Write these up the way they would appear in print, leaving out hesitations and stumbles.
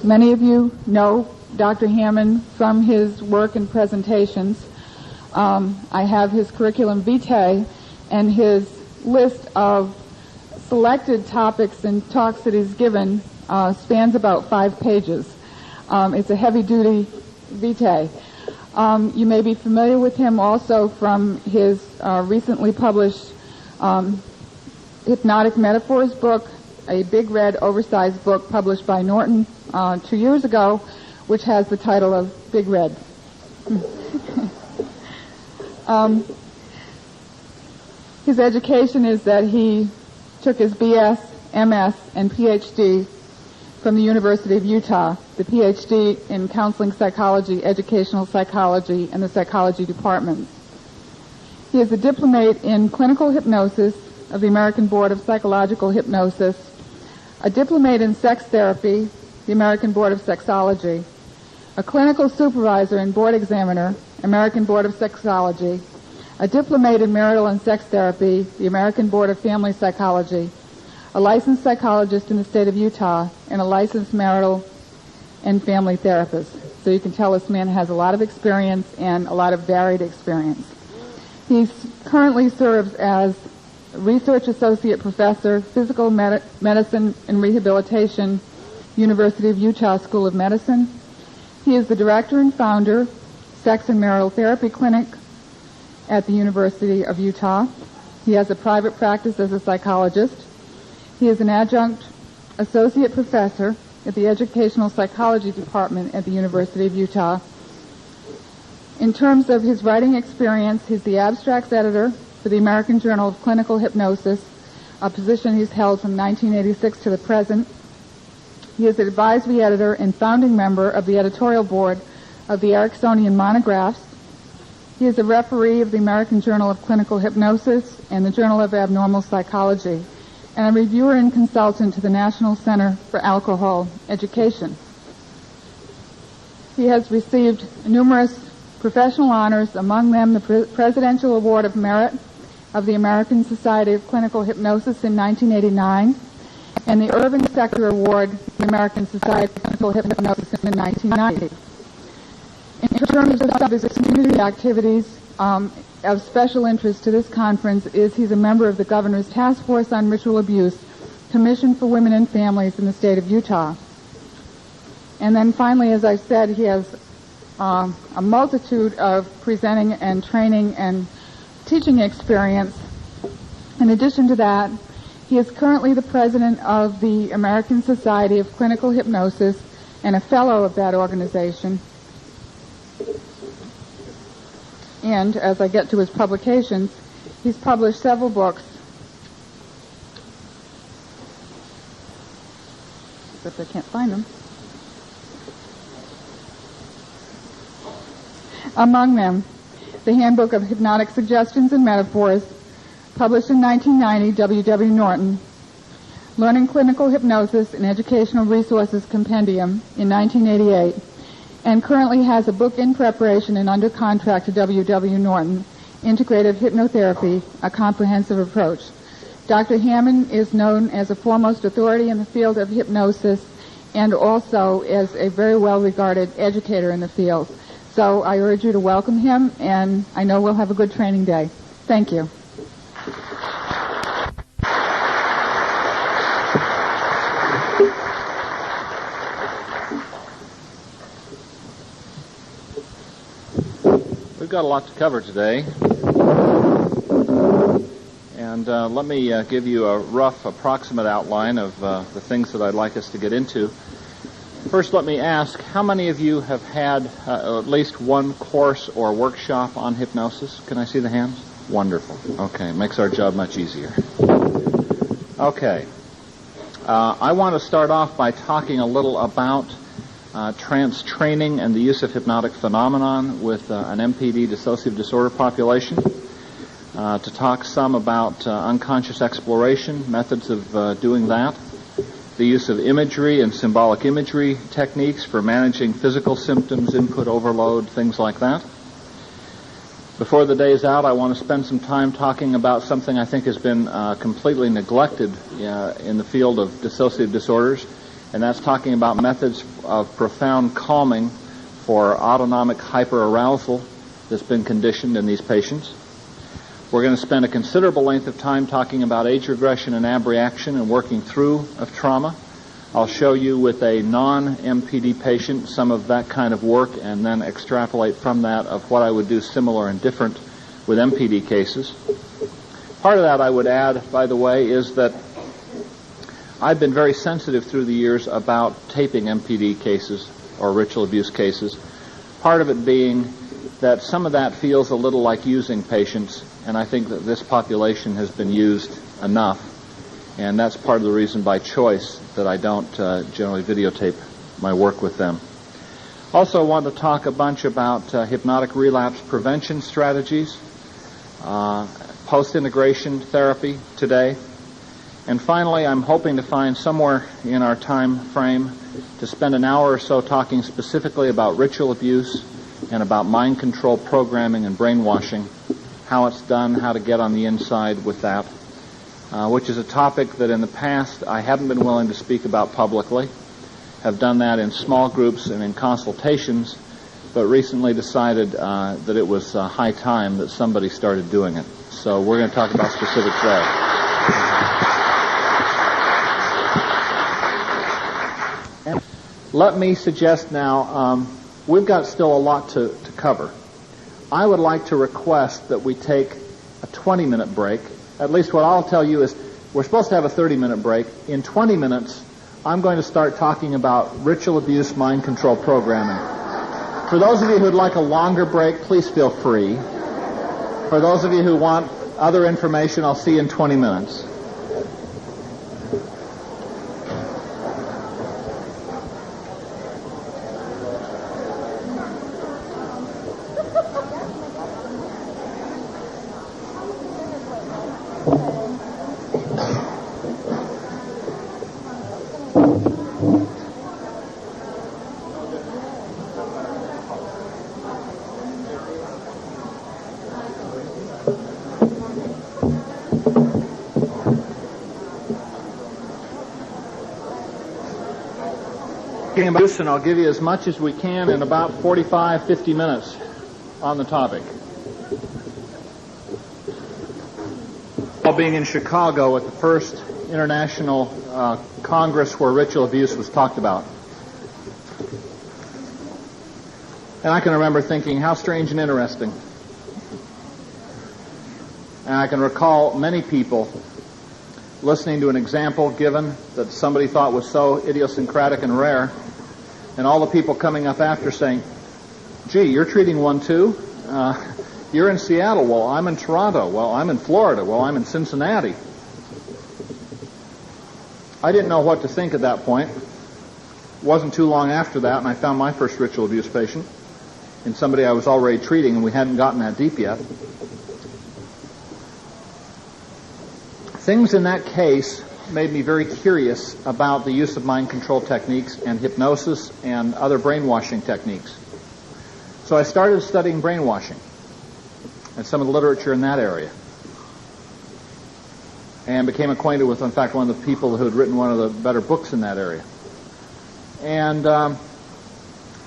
Many of you know Dr. Hammond from his work and presentations. I have his curriculum vitae and his list of selected topics and talks that he's given spans about 5 pages. It's a heavy-duty vitae. You may be familiar with him also from his recently published Hypnotic Metaphors book, a big red oversized book published by Norton 2 years ago, which has the title of Big Red. His education is that he took his BS, MS, and PhD from the University of Utah, the PhD in counseling psychology, educational psychology, and the psychology departments. He is a diplomate in clinical hypnosis of the American Board of Psychological Hypnosis, a diplomate in sex therapy, the American Board of Sexology, a clinical supervisor and board examiner, American Board of Sexology, a diplomate in marital and sex therapy, the American Board of Family Psychology, a licensed psychologist in the state of Utah, and a licensed marital and family therapist. So you can tell this man has a lot of experience and a lot of varied experience. He currently serves as Research Associate Professor, Physical Medicine and Rehabilitation, University of Utah School of Medicine. He is the director and founder, Sex and Marital Therapy Clinic at the University of Utah. He has a private practice as a psychologist. He is an adjunct associate professor at the Educational Psychology Department at the University of Utah. In terms of his writing experience, he's the abstracts editor for the American Journal of Clinical Hypnosis, a position he's held from 1986 to the present. He is the advisory editor and founding member of the editorial board of the Ericksonian Monographs. He is a referee of the American Journal of Clinical Hypnosis and the Journal of Abnormal Psychology, and a reviewer and consultant to the National Center for Alcohol Education. He has received numerous professional honors, among them the Presidential Award of Merit of the American Society of Clinical Hypnosis in 1989, and the Irving Sector Award of the American Society of Clinical Hypnosis in 1990. In terms of some of his community activities, of special interest to this conference is he's a member of the Governor's Task Force on Ritual Abuse, Commission for Women and Families in the state of Utah. And then finally, as I said, he has a multitude of presenting and training and teaching experience. In addition to that, he is currently the president of the American Society of Clinical Hypnosis and a fellow of that organization. And as I get to his publications, he's published several books. Except I can't find them. Among them, the Handbook of Hypnotic Suggestions and Metaphors, published in 1990, W.W. Norton, Learning Clinical Hypnosis and Educational Resources Compendium in 1988, and currently has a book in preparation and under contract to W.W. Norton, Integrative Hypnotherapy, A Comprehensive Approach. Dr. Hammond is known as a foremost authority in the field of hypnosis and also as a very well-regarded educator in the field. So I urge you to welcome him, and I know we'll have a good training day. Thank you. We've got a lot to cover today, and let me give you a rough approximate outline of the things that I'd like us to get into. First, let me ask, how many of you have had at least one course or workshop on hypnosis? Can I see the hands? Wonderful. Okay, makes our job much easier. Okay. I want to start off by talking a little about trance training and the use of hypnotic phenomenon with an MPD dissociative disorder population, to talk some about unconscious exploration, methods of doing that, the use of imagery and symbolic imagery techniques for managing physical symptoms, input overload, things like that. Before the day's out, I want to spend some time talking about something I think has been completely neglected in the field of dissociative disorders, and that's talking about methods of profound calming for autonomic hyperarousal that's been conditioned in these patients. We're going to spend a considerable length of time talking about age regression and abreaction and working through of trauma. I'll show you with a non-MPD patient some of that kind of work and then extrapolate from that of what I would do similar and different with MPD cases. Part of that I would add, by the way, is that I've been very sensitive through the years about taping MPD cases or ritual abuse cases. Part of it being that some of that feels a little like using patients, and I think that this population has been used enough, and that's part of the reason by choice that I don't generally videotape my work with them. Also, I want to talk a bunch about hypnotic relapse prevention strategies, post-integration therapy today, and finally, I'm hoping to find somewhere in our time frame to spend an hour or so talking specifically about ritual abuse and about mind control programming and brainwashing, how it's done, how to get on the inside with that, which is a topic that in the past I haven't been willing to speak about publicly, have done that in small groups and in consultations, but recently decided that it was high time that somebody started doing it. So we're going to talk about specifics there. Let me suggest now, we've got still a lot to cover. I would like to request that we take a 20-minute break. At least what I'll tell you is we're supposed to have a 30-minute break. In 20 minutes, I'm going to start talking about ritual abuse mind control programming. For those of you who'd like a longer break, please feel free. For those of you who want other information, I'll see you in 20 minutes. And I'll give you as much as we can in about 45, 50 minutes on the topic. While being in Chicago at the first international Congress where ritual abuse was talked about. And I can remember thinking, how strange and interesting. And I can recall many people listening to an example given that somebody thought was so idiosyncratic and rare, and all the people coming up after saying, gee, you're treating one too? You're in Seattle. Well, I'm in Toronto. Well, I'm in Florida. Well, I'm in Cincinnati. I didn't know what to think at that point. It wasn't too long after that, and I found my first ritual abuse patient in somebody I was already treating, and we hadn't gotten that deep yet. Things in that case made me very curious about the use of mind control techniques and hypnosis and other brainwashing techniques. So I started studying brainwashing and some of the literature in that area, and became acquainted with, in fact, one of the people who had written one of the better books in that area. And then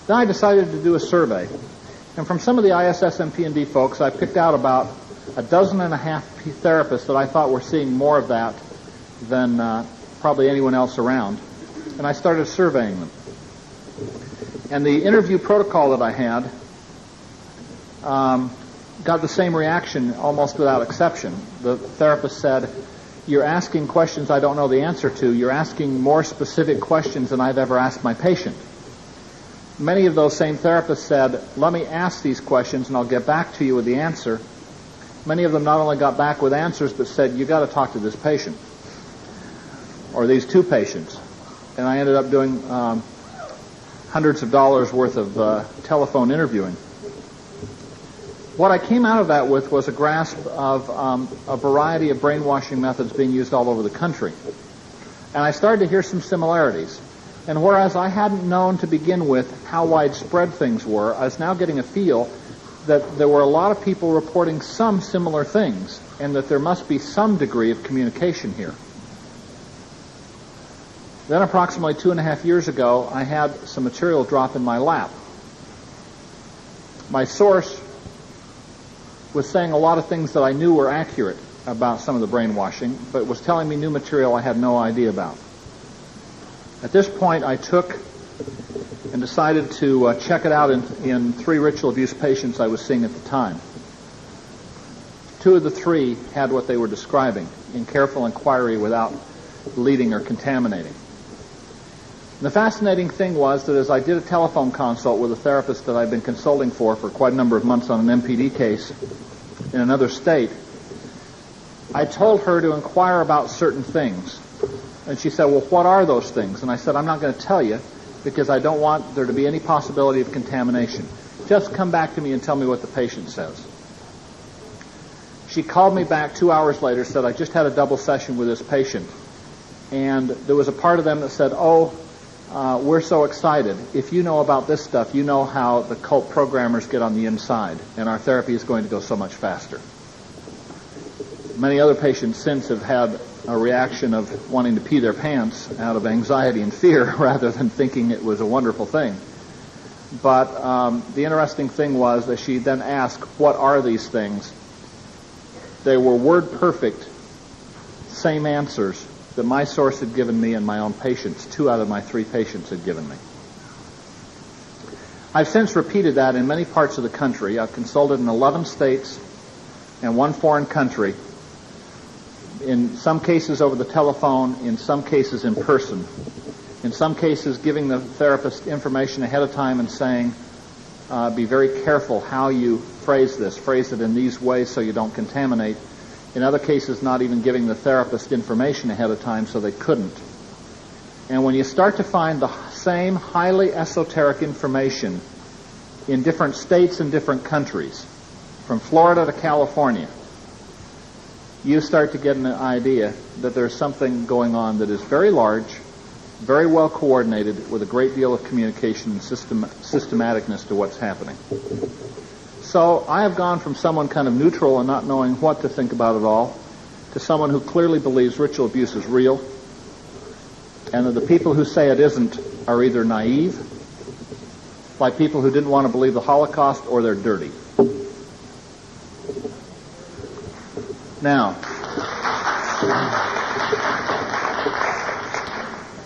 I decided to do a survey. And from some of the ISS MPD folks, I picked out about 12 therapists that I thought were seeing more of that than probably anyone else around. And I started surveying them. And the interview protocol that I had got the same reaction almost without exception. The therapist said, you're asking questions I don't know the answer to. You're asking more specific questions than I've ever asked my patient. Many of those same therapists said, let me ask these questions and I'll get back to you with the answer. Many of them not only got back with answers, but said, you've got to talk to this patient, or these two patients. And I ended up doing hundreds of dollars worth of telephone interviewing. What I came out of that with was a grasp of a variety of brainwashing methods being used all over the country. And I started to hear some similarities. And whereas I hadn't known to begin with how widespread things were, I was now getting a feel that there were a lot of people reporting some similar things, and that there must be some degree of communication here. Then approximately 2.5 years ago, I had some material drop in my lap. My source was saying a lot of things that I knew were accurate about some of the brainwashing, but was telling me new material I had no idea about. At this point, I took and decided to check it out in 3 ritual abuse patients I was seeing at the time. 2 of the 3 had what they were describing in careful inquiry without leading or contaminating. And the fascinating thing was that as I did a telephone consult with a therapist that I'd been consulting for quite a number of months on an MPD case in another state, I told her to inquire about certain things. And she said, well, what are those things? And I said, I'm not going to tell you because I don't want there to be any possibility of contamination. Just come back to me and tell me what the patient says. She called me back 2 hours later, said, I just had a double session with this patient. And there was a part of them that said, we're so excited. If you know about this stuff, you know how the cult programmers get on the inside, and our therapy is going to go so much faster. Many other patients since have had a reaction of wanting to pee their pants out of anxiety and fear rather than thinking it was a wonderful thing. But the interesting thing was that she then asked, what are these things? They were word perfect, same answers that my source had given me and my own patients. 2 out of my 3 patients had given me. I've since repeated that in many parts of the country. I've consulted in 11 states and 1 foreign country, in some cases over the telephone, in some cases in person, in some cases giving the therapist information ahead of time and saying, be very careful how you phrase this. Phrase it in these ways so you don't contaminate. In other cases, not even giving the therapist information ahead of time so they couldn't. And when you start to find the same highly esoteric information in different states and different countries, from Florida to California, you start to get an idea that there's something going on that is very large, very well coordinated, with a great deal of communication and systematicness to what's happening. So I have gone from someone kind of neutral and not knowing what to think about it all to someone who clearly believes ritual abuse is real, and that the people who say it isn't are either naive, like people who didn't want to believe the Holocaust, or they're dirty. Now,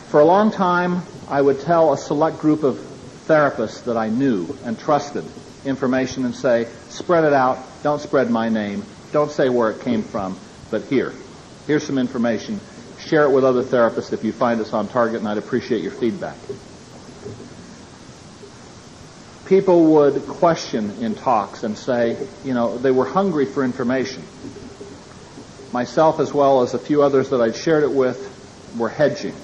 for a long time, I would tell a select group of therapists that I knew and trusted information and say, spread it out, don't spread my name, don't say where it came from, but here's some information, share it with other therapists if you find us on target, and I'd appreciate your feedback. People would question in talks and say, they were hungry for information. Myself, as well as a few others that I'd shared it with, were hedging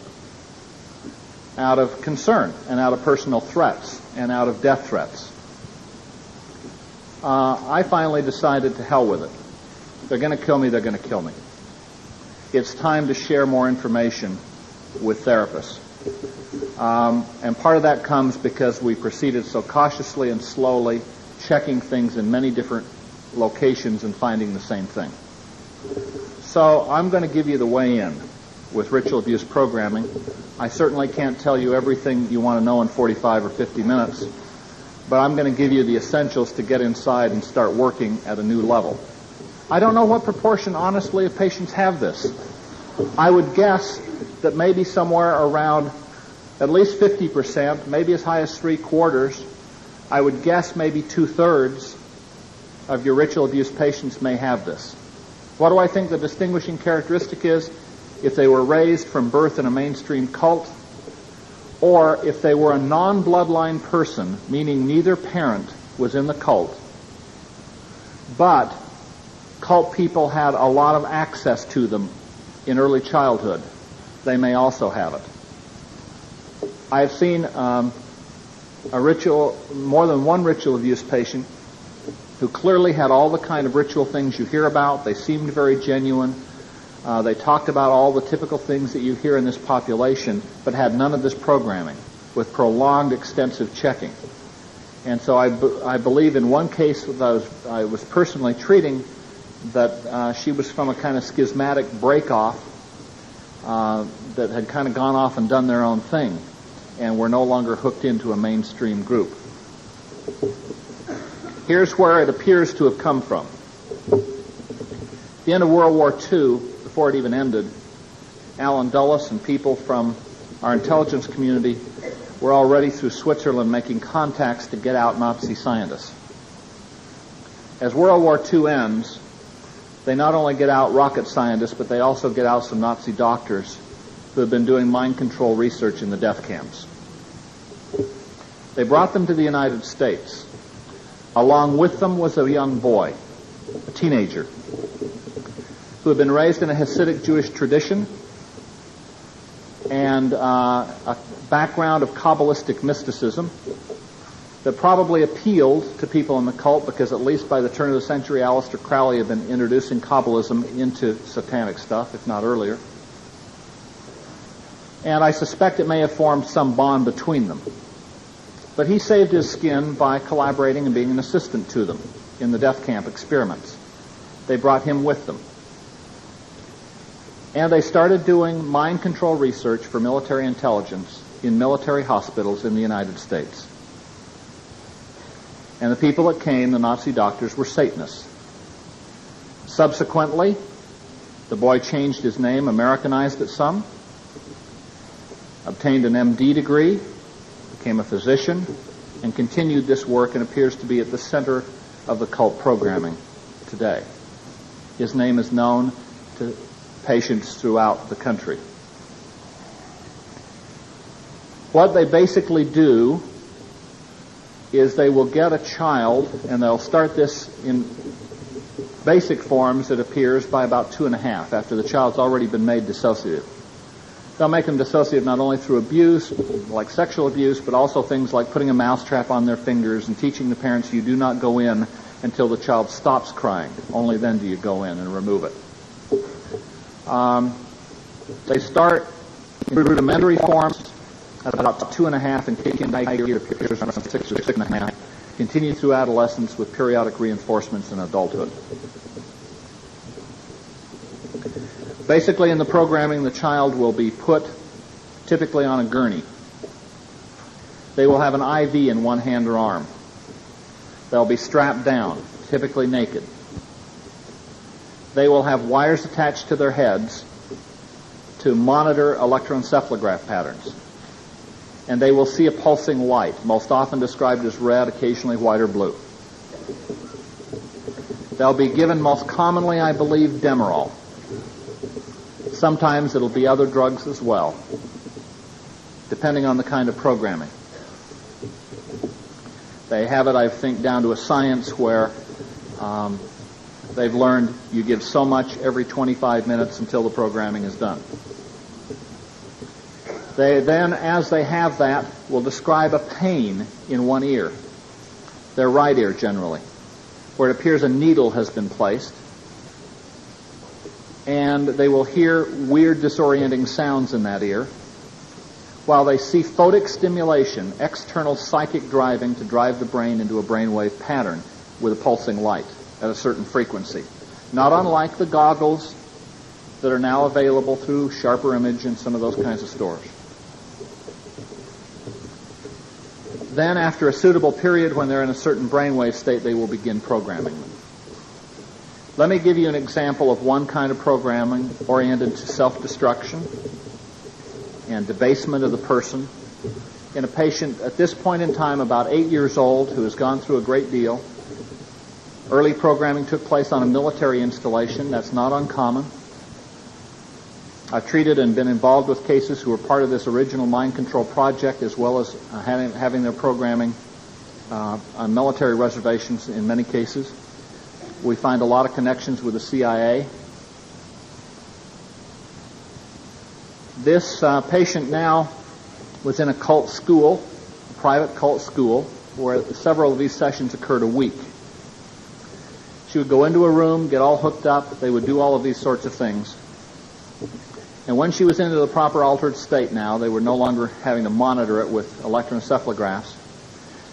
out of concern and out of personal threats and out of death threats. I finally decided to hell with it. They're going to kill me, they're going to kill me. It's time to share more information with therapists. And part of that comes because we proceeded so cautiously and slowly, checking things in many different locations and finding the same thing. So I'm going to give you the way in with ritual abuse programming. I certainly can't tell you everything you want to know in 45 or 50 minutes, but I'm going to give you the essentials to get inside and start working at a new level. I don't know what proportion, honestly, of patients have this. I would guess that maybe somewhere around at least 50%, maybe as high as 3/4. I would guess maybe 2/3 of your ritual abuse patients may have this. What do I think the distinguishing characteristic is? If they were raised from birth in a mainstream cult, or if they were a non-bloodline person, meaning neither parent was in the cult, but cult people had a lot of access to them in early childhood, they may also have it. I have seen more than one ritual abuse patient who clearly had all the kind of ritual things you hear about. They seemed very genuine. They talked about all the typical things that you hear in this population, but had none of this programming with prolonged, extensive checking. And so I believe in one case that I was personally treating that she was from a kind of schismatic break-off that had kind of gone off and done their own thing and were no longer hooked into a mainstream group. Here's where it appears to have come from. At the end of World War II, before it even ended, Alan Dulles and people from our intelligence community were already through Switzerland making contacts to get out Nazi scientists. As World War II ends, they not only get out rocket scientists, but they also get out some Nazi doctors who have been doing mind control research in the death camps. They brought them to the United States. Along with them was a young boy, a teenager, who had been raised in a Hasidic Jewish tradition and a background of Kabbalistic mysticism that probably appealed to people in the cult because at least by the turn of the century, Aleister Crowley had been introducing Kabbalism into satanic stuff, if not earlier. And I suspect it may have formed some bond between them. But he saved his skin by collaborating and being an assistant to them in the death camp experiments. They brought him with them. And they started doing mind control research for military intelligence in military hospitals in the United States. And the people that came, the Nazi doctors, were Satanists. Subsequently, the boy changed his name, Americanized it some, obtained an MD degree, became a physician, and continued this work and appears to be at the center of the cult programming today. His name is known to patients throughout the country. What they basically do is they will get a child, and they'll start this in basic forms, it appears, by about 2.5, after the child's already been made dissociative. They'll make them dissociative not only through abuse, like sexual abuse, but also things like putting a mousetrap on their fingers and teaching the parents you do not go in until the child stops crying. Only then do you go in and remove it. They start in rudimentary forms at about 2.5 and kick in high gear, appears around 6 or 6.5, continue through adolescence with periodic reinforcements in adulthood. Basically, in the programming, the child will be put typically on a gurney. They will have an IV in one hand or arm. They'll be strapped down, typically naked. They will have wires attached to their heads to monitor electroencephalograph patterns. And they will see a pulsing light, most often described as red, occasionally white or blue. They'll be given most commonly, I believe, Demerol. Sometimes it'll be other drugs as well, depending on the kind of programming. They have it, I think, down to a science where they've learned you give so much every 25 minutes until the programming is done. They then, as they have that, will describe a pain in one ear, their right ear generally, where it appears a needle has been placed, and they will hear weird disorienting sounds in that ear, while they see photic stimulation, external psychic driving to drive the brain into a brainwave pattern with a pulsing light at a certain frequency. Not unlike the goggles that are now available through Sharper Image and some of those kinds of stores. Then, after a suitable period when they're in a certain brainwave state, they will begin programming them. Let me give you an example of one kind of programming oriented to self-destruction and debasement of the person in a patient at this point in time about 8 years old who has gone through a great deal. Early programming took place on a military installation. That's not uncommon. I've treated and been involved with cases who were part of this original mind control project, as well as having their programming on military reservations in many cases. We find a lot of connections with the CIA. This patient now was in a cult school, a private cult school, where several of these sessions occurred a week. She would go into a room, get all hooked up. They would do all of these sorts of things. And when she was into the proper altered state now, they were no longer having to monitor it with electroencephalographs.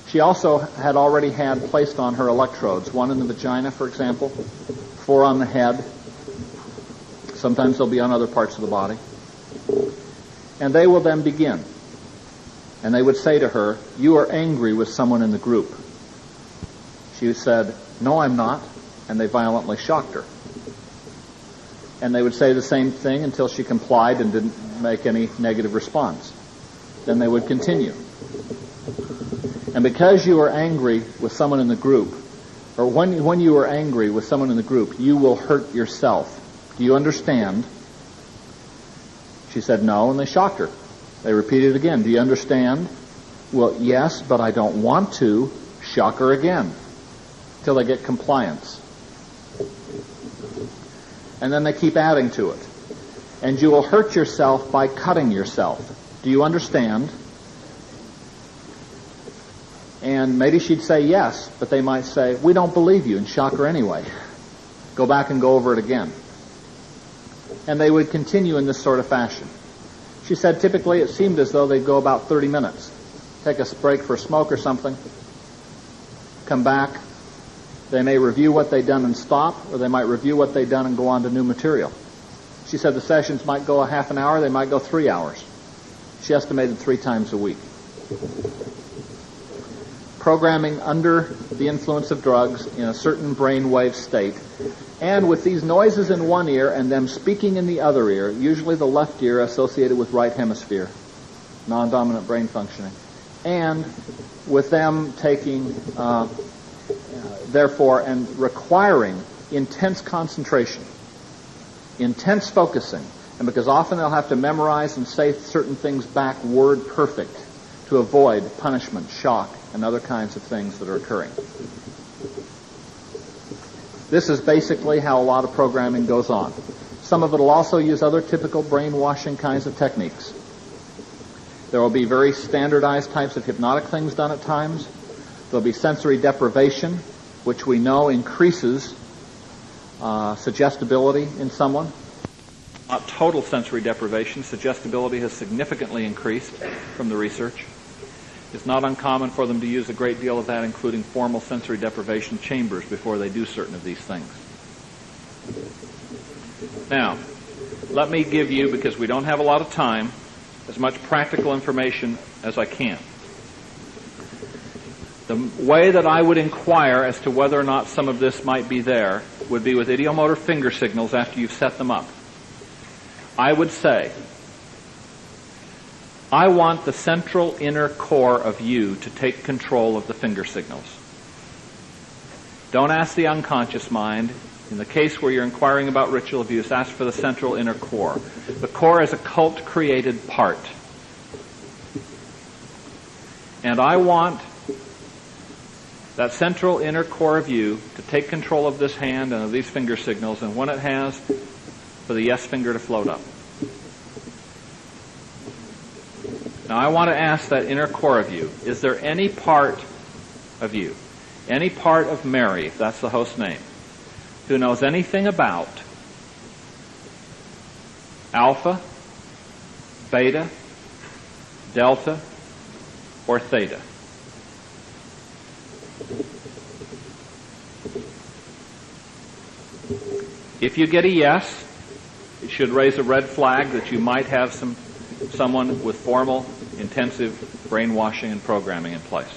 She also had already had placed on her electrodes, one in the vagina, for example, 4 on the head. Sometimes they'll be on other parts of the body. And they will then begin. And they would say to her, "You are angry with someone in the group." She said, "No, I'm not." And they violently shocked her. And they would say the same thing until she complied and didn't make any negative response. Then they would continue. And because you are angry with someone in the group, or when you are angry with someone in the group, you will hurt yourself. Do you understand? She said no, and they shocked her. They repeated it again. Do you understand? Well, yes, but I don't want to. Shock her again till they get compliance. And then they keep adding to it. And you will hurt yourself by cutting yourself. Do you understand? And maybe she'd say yes, but they might say, "We don't believe you," and shock her anyway. Go back and go over it again. And they would continue in this sort of fashion. She said typically it seemed as though they'd go about 30 minutes. Take a break for a smoke or something. Come back. They may review what they'd done and stop, or they might review what they'd done and go on to new material. She said the sessions might go a half an hour, they might go 3 hours. She estimated 3 times a week. Programming under the influence of drugs in a certain brainwave state, and with these noises in one ear and them speaking in the other ear, usually the left ear associated with right hemisphere, non-dominant brain functioning, and with them taking, therefore, and requiring intense concentration, intense focusing, and because often they'll have to memorize and say certain things back word perfect to avoid punishment, shock, and other kinds of things that are occurring. This is basically how a lot of programming goes on. Some of it will also use other typical brainwashing kinds of techniques. There will be very standardized types of hypnotic things done at times. There will be sensory deprivation, which we know increases suggestibility in someone. Not total sensory deprivation. Suggestibility has significantly increased from the research. It's not uncommon for them to use a great deal of that, including formal sensory deprivation chambers before they do certain of these things. Now, let me give you, because we don't have a lot of time, as much practical information as I can. The way that I would inquire as to whether or not some of this might be there would be with idiomotor finger signals after you've set them up. I would say, I want the central inner core of you to take control of the finger signals. Don't ask the unconscious mind. In the case where you're inquiring about ritual abuse, ask for the central inner core. The core is a cult-created part. And I want that central inner core of you to take control of this hand and of these finger signals, and when it has, for the yes finger to float up. Now I want to ask that inner core of you, is there any part of you, any part of Mary, if that's the host name, who knows anything about alpha, beta, delta, or theta? If you get a yes, it should raise a red flag that you might have someone with formal, intensive brainwashing and programming in place.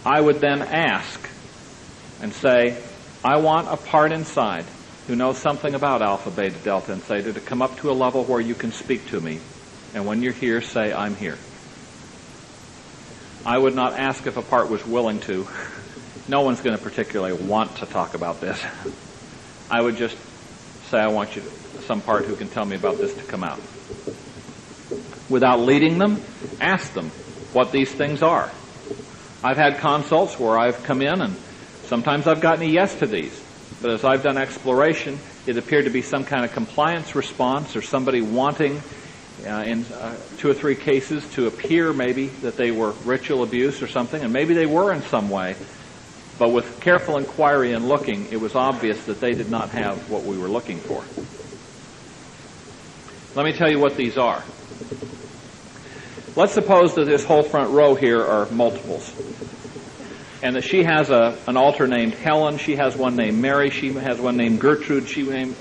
I would then ask and say, I want a part inside who knows something about alpha, beta, delta, and theta to come up to a level where you can speak to me, and when you're here, say, I'm here. I would not ask if a part was willing to. No one's going to particularly want to talk about this. I would just say, I want you to, some part who can tell me about this to come out. Without leading them, ask them what these things are. I've had consults where I've come in and sometimes I've gotten a yes to these. But as I've done exploration, it appeared to be some kind of compliance response or somebody wanting, in 2 or 3 cases, to appear maybe that they were ritual abuse or something, and maybe they were in some way. But with careful inquiry and looking, it was obvious that they did not have what we were looking for. Let me tell you what these are. Let's suppose that this whole front row here are multiples. and that she has an alter named Helen, she has one named Mary, she has one named Gertrude,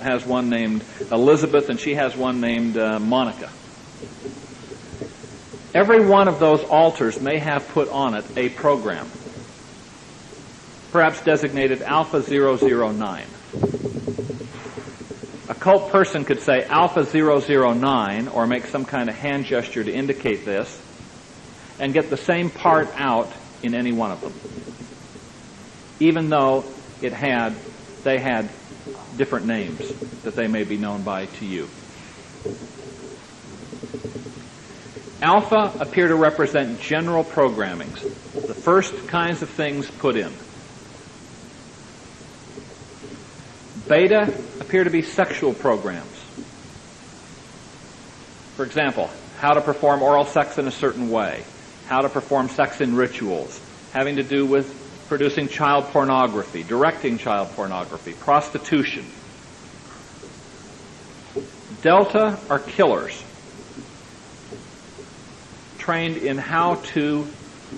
has one named Elizabeth, and she has one named Monica. Every one of those altars may have put on it a program, perhaps designated Alpha 009. A cult person could say Alpha 009 or make some kind of hand gesture to indicate this and get the same part out in any one of them, even though they had different names that they may be known by to you. Alpha appear to represent general programmings, the first kinds of things put in. Beta appear to be sexual programs. For example, how to perform oral sex in a certain way, how to perform sex in rituals, having to do with producing child pornography, directing child pornography, prostitution. Delta are killers, trained in how to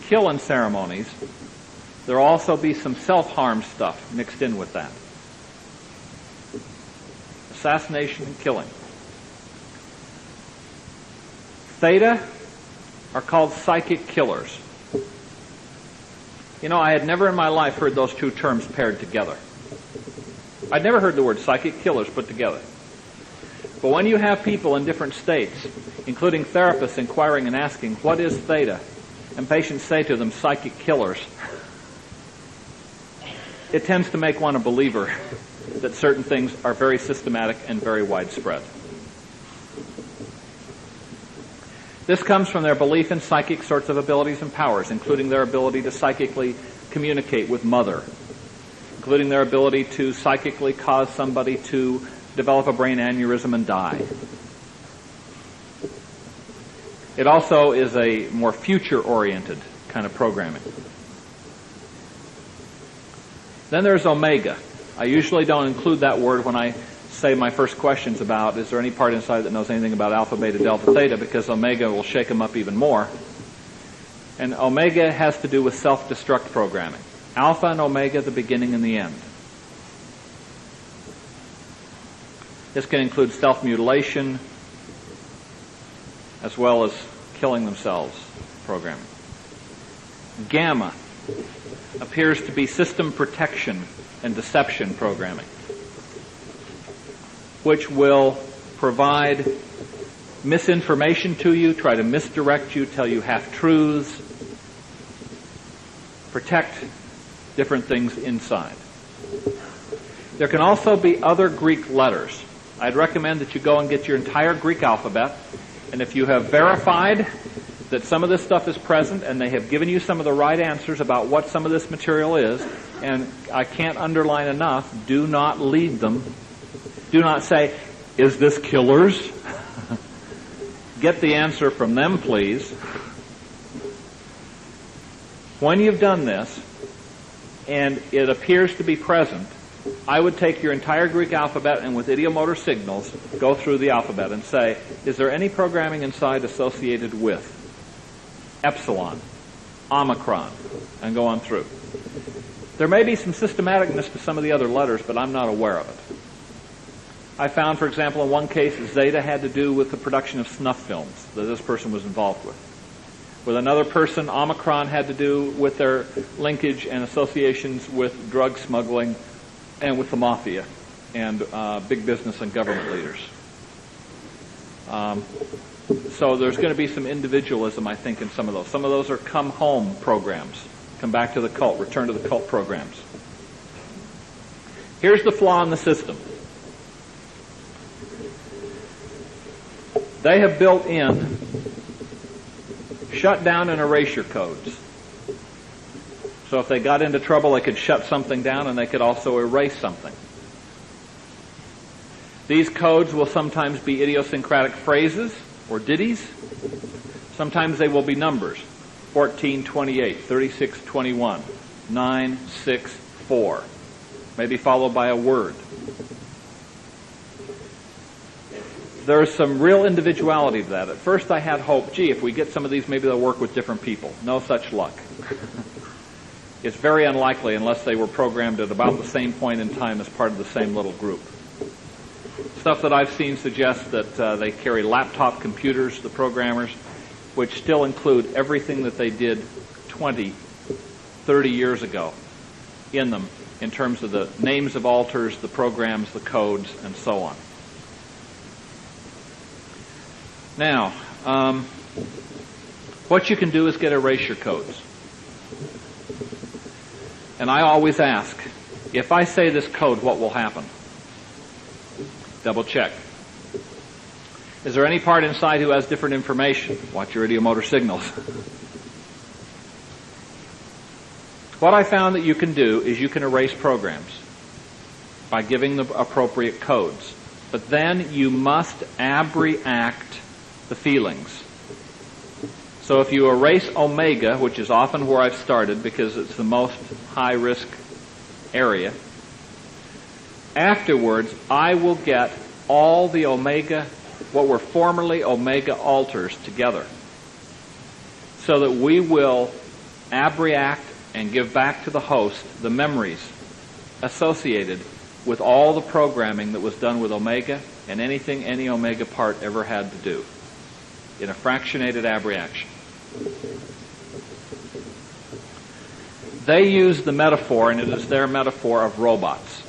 kill in ceremonies. There will also be some self-harm stuff mixed in with that. Assassination and killing. Theta are called psychic killers. You know, I had never in my life heard those two terms paired together. I'd never heard the word psychic killers put together. But when you have people in different states, including therapists inquiring and asking, what is theta? And patients say to them, psychic killers, it tends to make one a believer that certain things are very systematic and very widespread. This comes from their belief in psychic sorts of abilities and powers, including their ability to psychically communicate with Mother, including their ability to psychically cause somebody to develop a brain aneurysm and die. It also is a more future-oriented kind of programming. Then there's Omega. I usually don't include that word when I say my first questions about, is there any part inside that knows anything about Alpha, Beta, Delta, Theta, because Omega will shake them up even more. And Omega has to do with self-destruct programming. Alpha and Omega, the beginning and the end. This can include self-mutilation as well as killing themselves programming. Gamma appears to be system protection and deception programming, which will provide misinformation to you, try to misdirect you, tell you half-truths, protect different things inside. There can also be other Greek letters. I'd recommend that you go and get your entire Greek alphabet, and if you have verified that some of this stuff is present and they have given you some of the right answers about what some of this material is, and I can't underline enough, do not lead them. Do not say, is this killers? Get the answer from them, please. When you've done this, and it appears to be present, I would take your entire Greek alphabet and with idiomotor signals, go through the alphabet and say, is there any programming inside associated with Epsilon, Omicron, and go on through. There may be some systematicness to some of the other letters, but I'm not aware of it. I found, for example, in one case, Zeta had to do with the production of snuff films that this person was involved with. With another person, Omicron had to do with their linkage and associations with drug smuggling and with the mafia and big business and government leaders. So there's going to be some individualism, I think, in some of those. Some of those are come home programs, come back to the cult, return to the cult programs. Here's the flaw in the system. They have built in shutdown and erasure codes. So if they got into trouble, they could shut something down and they could also erase something. These codes will sometimes be idiosyncratic phrases or ditties. Sometimes they will be numbers. 1428, 3621, 964. Maybe followed by a word. There's some real individuality to that. At first I had hope, gee, if we get some of these, maybe they'll work with different people. No such luck. It's very unlikely unless they were programmed at about the same point in time as part of the same little group. Stuff that I've seen suggests that they carry laptop computers, the programmers, which still include everything that they did 20, 30 years ago in them in terms of the names of alters, the programs, the codes, and so on. Now, what you can do is get erasure codes. And I always ask, if I say this code, what will happen? Double check. Is there any part inside who has different information? Watch your idiomotor signals. What I found that you can do is you can erase programs by giving the appropriate codes. But then you must abreact the feelings. So if you erase omega, which is often where I've started because it's the most high-risk area, afterwards I will get all the omega, what were formerly omega alters, together so that we will abreact and give back to the host the memories associated with all the programming that was done with omega and anything any omega part ever had to do in a fractionated abreaction. They use the metaphor, and it is their metaphor, of robots.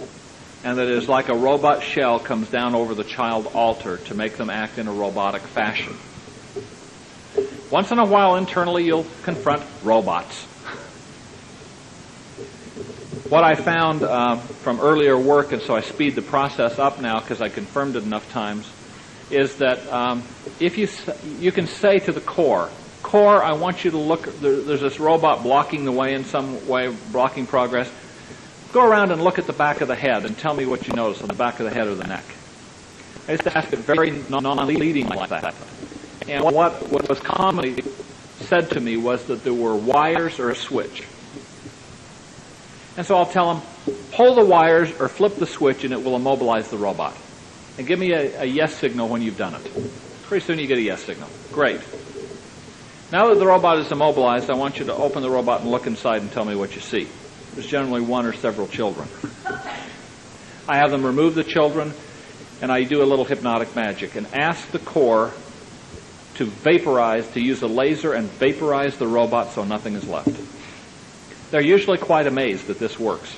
And that it is like a robot shell comes down over the child alter to make them act in a robotic fashion. Once in a while, internally, you'll confront robots. What I found from earlier work, and so I speed the process up now because I confirmed it enough times, is that if you can say to the core, I want you to look, there's this robot blocking the way in some way, blocking progress. Go around and look at the back of the head and tell me what you notice on the back of the head or the neck. I used to ask it very non-leading like that. And what was commonly said to me was that there were wires or a switch. And so I'll tell them, pull the wires or flip the switch and it will immobilize the robot. And give me a yes signal when you've done it. Pretty soon you get a yes signal. Great. Now that the robot is immobilized, I want you to open the robot and look inside and tell me what you see. There's generally one or several children. I have them remove the children, and I do a little hypnotic magic and ask the core to vaporize, to use a laser and vaporize the robot so nothing is left. They're usually quite amazed that this works,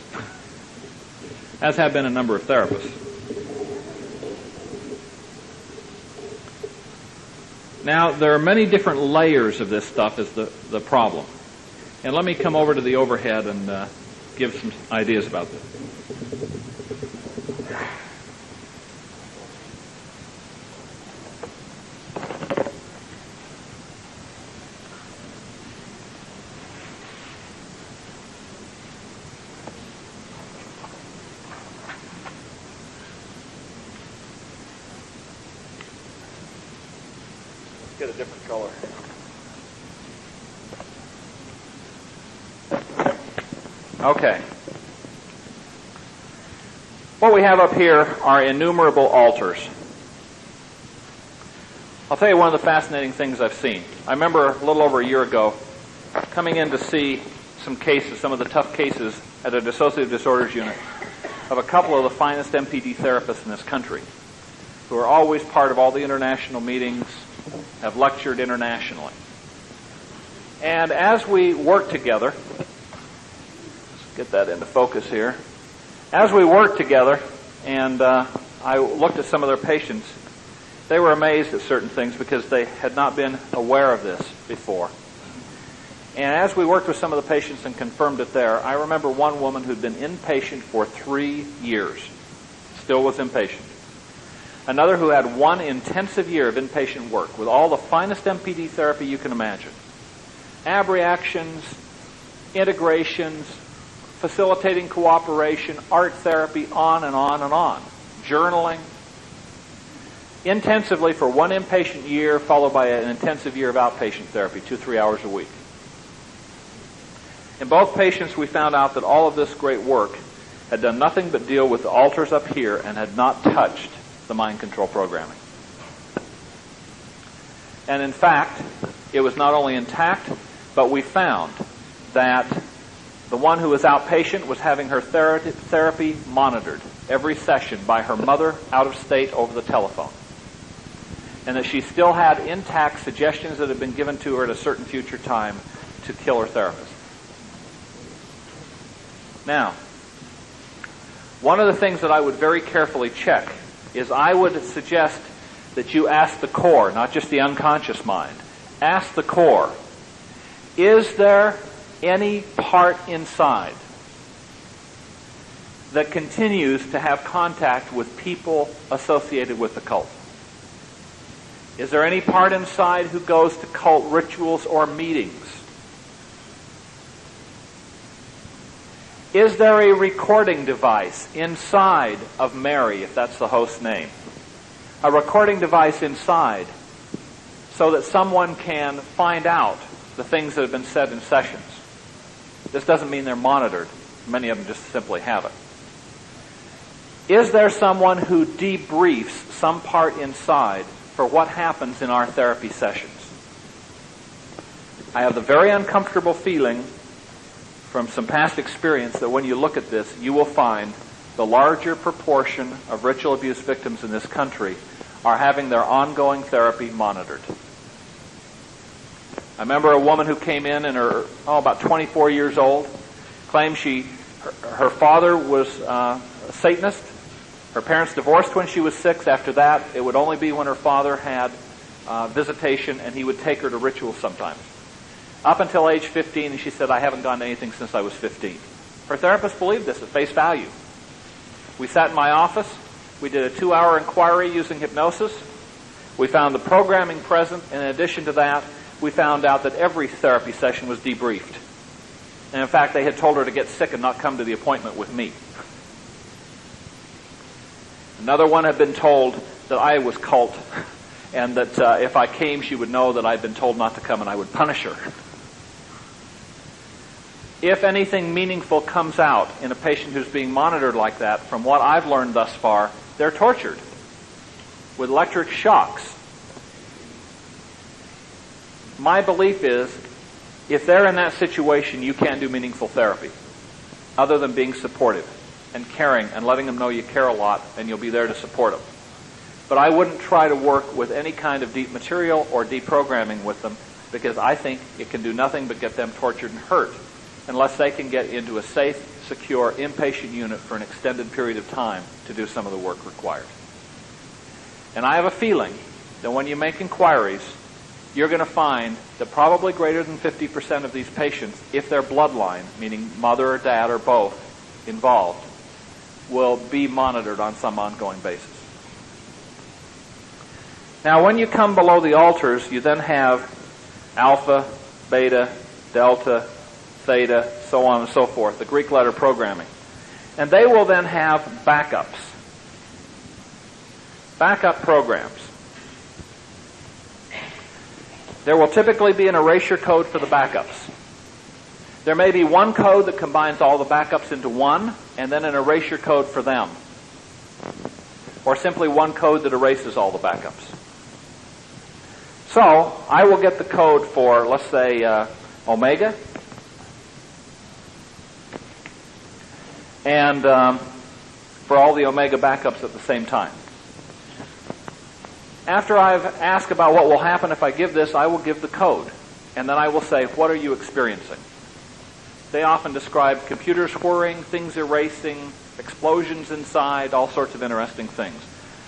as have been a number of therapists. Now, there are many different layers of this stuff is the problem. And let me come over to the overhead and give some ideas about this. Get a different color. Okay. What we have up here are innumerable alters. I'll tell you one of the fascinating things I've seen. I remember a little over a year ago coming in to see some cases, some of the tough cases at a dissociative disorders unit of a couple of the finest MPD therapists in this country who are always part of all the international meetings, have lectured internationally. And as we work together, let's get that into focus here. As we worked together, and I looked at some of their patients, they were amazed at certain things because they had not been aware of this before. And as we worked with some of the patients and confirmed it there, I remember one woman who'd been inpatient for 3 years, still was inpatient. Another who had 1 intensive year of inpatient work with all the finest MPD therapy you can imagine. Abreactions, integrations, facilitating cooperation, art therapy, on and on and on. Journaling. Intensively for 1 inpatient year, followed by an intensive year of outpatient therapy, 2-3 hours a week. In both patients, we found out that all of this great work had done nothing but deal with the alters up here and had not touched the mind control programming. And in fact, it was not only intact, but we found that the one who was outpatient, was having her therapy monitored every session by her mother out of state over the telephone. And that she still had intact suggestions that had been given to her at a certain future time to kill her therapist. Now, one of the things that I would very carefully check is I would suggest that you ask the core, not just the unconscious mind. Ask the core, is there any part inside that continues to have contact with people associated with the cult? Is there any part inside who goes to cult rituals or meetings? Is there a recording device inside of Mary, if that's the host name? A recording device inside so that someone can find out the things that have been said in sessions. This doesn't mean they're monitored. Many of them just simply have it. Is there someone who debriefs some part inside for what happens in our therapy sessions? I have the very uncomfortable feeling from some past experience that when you look at this, you will find the larger proportion of ritual abuse victims in this country are having their ongoing therapy monitored. I remember a woman who came in her, about 24 years old, claimed her father was a Satanist. Her parents divorced when she was 6. After that, it would only be when her father had visitation, and he would take her to rituals sometimes. Up until age 15, and she said, I haven't gone to anything since I was 15. Her therapist believed this at face value. We sat in my office. We did a 2-hour inquiry using hypnosis. We found the programming present, and in addition to that, we found out that every therapy session was debriefed. And in fact, they had told her to get sick and not come to the appointment with me. Another one had been told that I was cult, and that if I came, she would know that I'd been told not to come and I would punish her. If anything meaningful comes out in a patient who's being monitored like that, from what I've learned thus far, they're tortured with electric shocks. My belief is, if they're in that situation, you can't do meaningful therapy other than being supportive and caring and letting them know you care a lot and you'll be there to support them. But I wouldn't try to work with any kind of deep material or deprogramming with them, because I think it can do nothing but get them tortured and hurt unless they can get into a safe, secure, inpatient unit for an extended period of time to do some of the work required. And I have a feeling that when you make inquiries, you're going to find that probably greater than 50% of these patients, if their bloodline, meaning mother or dad or both involved, will be monitored on some ongoing basis. Now, when you come below the altars, you then have alpha, beta, delta, theta, so on and so forth, the Greek letter programming. And they will then have backups. Backup programs. There will typically be an erasure code for the backups. There may be one code that combines all the backups into one, and then an erasure code for them. Or simply one code that erases all the backups. So, I will get the code for, let's say, omega, and for all the omega backups at the same time. After I've asked about what will happen if I give this, I will give the code. And then I will say, what are you experiencing? They often describe computers whirring, things erasing, explosions inside, all sorts of interesting things.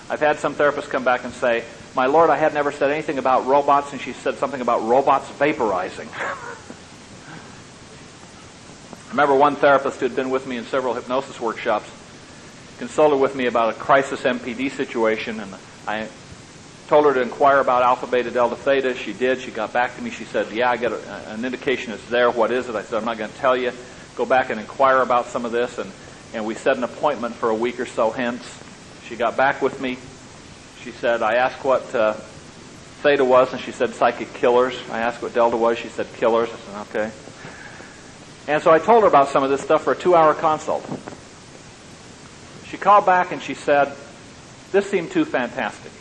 I've had some therapists come back and say, my Lord, I had never said anything about robots, and she said something about robots vaporizing. I remember one therapist who had been with me in several hypnosis workshops consulted with me about a crisis MPD situation, and I told her to inquire about alpha, beta, delta, theta. She did. She got back to me. She said, yeah, I get an indication it's there. What is it? I said, I'm not going to tell you. Go back and inquire about some of this. And we set an appointment for a week or so hence. She got back with me. She said, I asked what theta was, and she said psychic killers. I asked what delta was. She said killers. I said, okay. And so I told her about some of this stuff for a 2-hour consult. She called back and she said, this seemed too fantastic.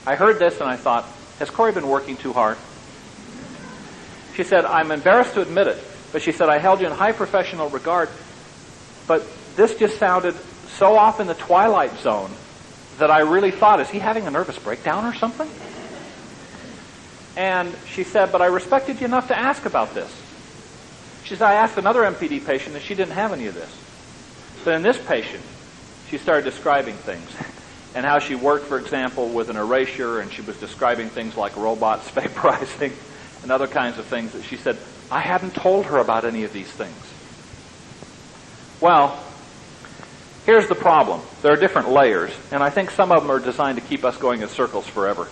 I heard this and I thought, has Corey been working too hard? She said, I'm embarrassed to admit it, But she said, I held you in high professional regard, but this just sounded so off in the twilight zone that I really thought, is he having a nervous breakdown or something? And she said, but I respected you enough to ask about this. She said, I asked another MPD patient and she didn't have any of this. But in this patient, she started describing things and how she worked, for example, with an erasure, and she was describing things like robots vaporizing and other kinds of things that she said, I hadn't told her about any of these things. Well, here's the problem. There are different layers, and I think some of them are designed to keep us going in circles forever.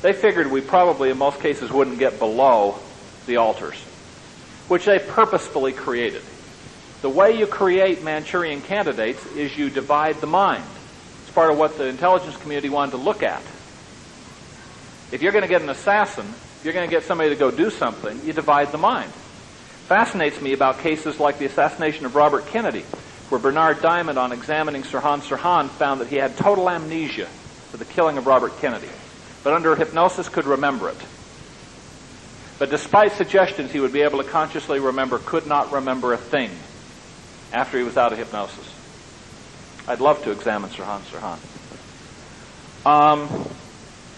They figured we probably, in most cases, wouldn't get below the altars, which they purposefully created. The way you create Manchurian candidates is you divide the mind. It's part of what the intelligence community wanted to look at. If you're going to get an assassin, if you're going to get somebody to go do something, you divide the mind. Fascinates me about cases like the assassination of Robert Kennedy, where Bernard Diamond, on examining Sirhan Sirhan, found that he had total amnesia for the killing of Robert Kennedy, but under hypnosis could remember it. But despite suggestions he would be able to consciously remember, could not remember a thing after he was out of hypnosis. I'd love to examine Sirhan Sirhan.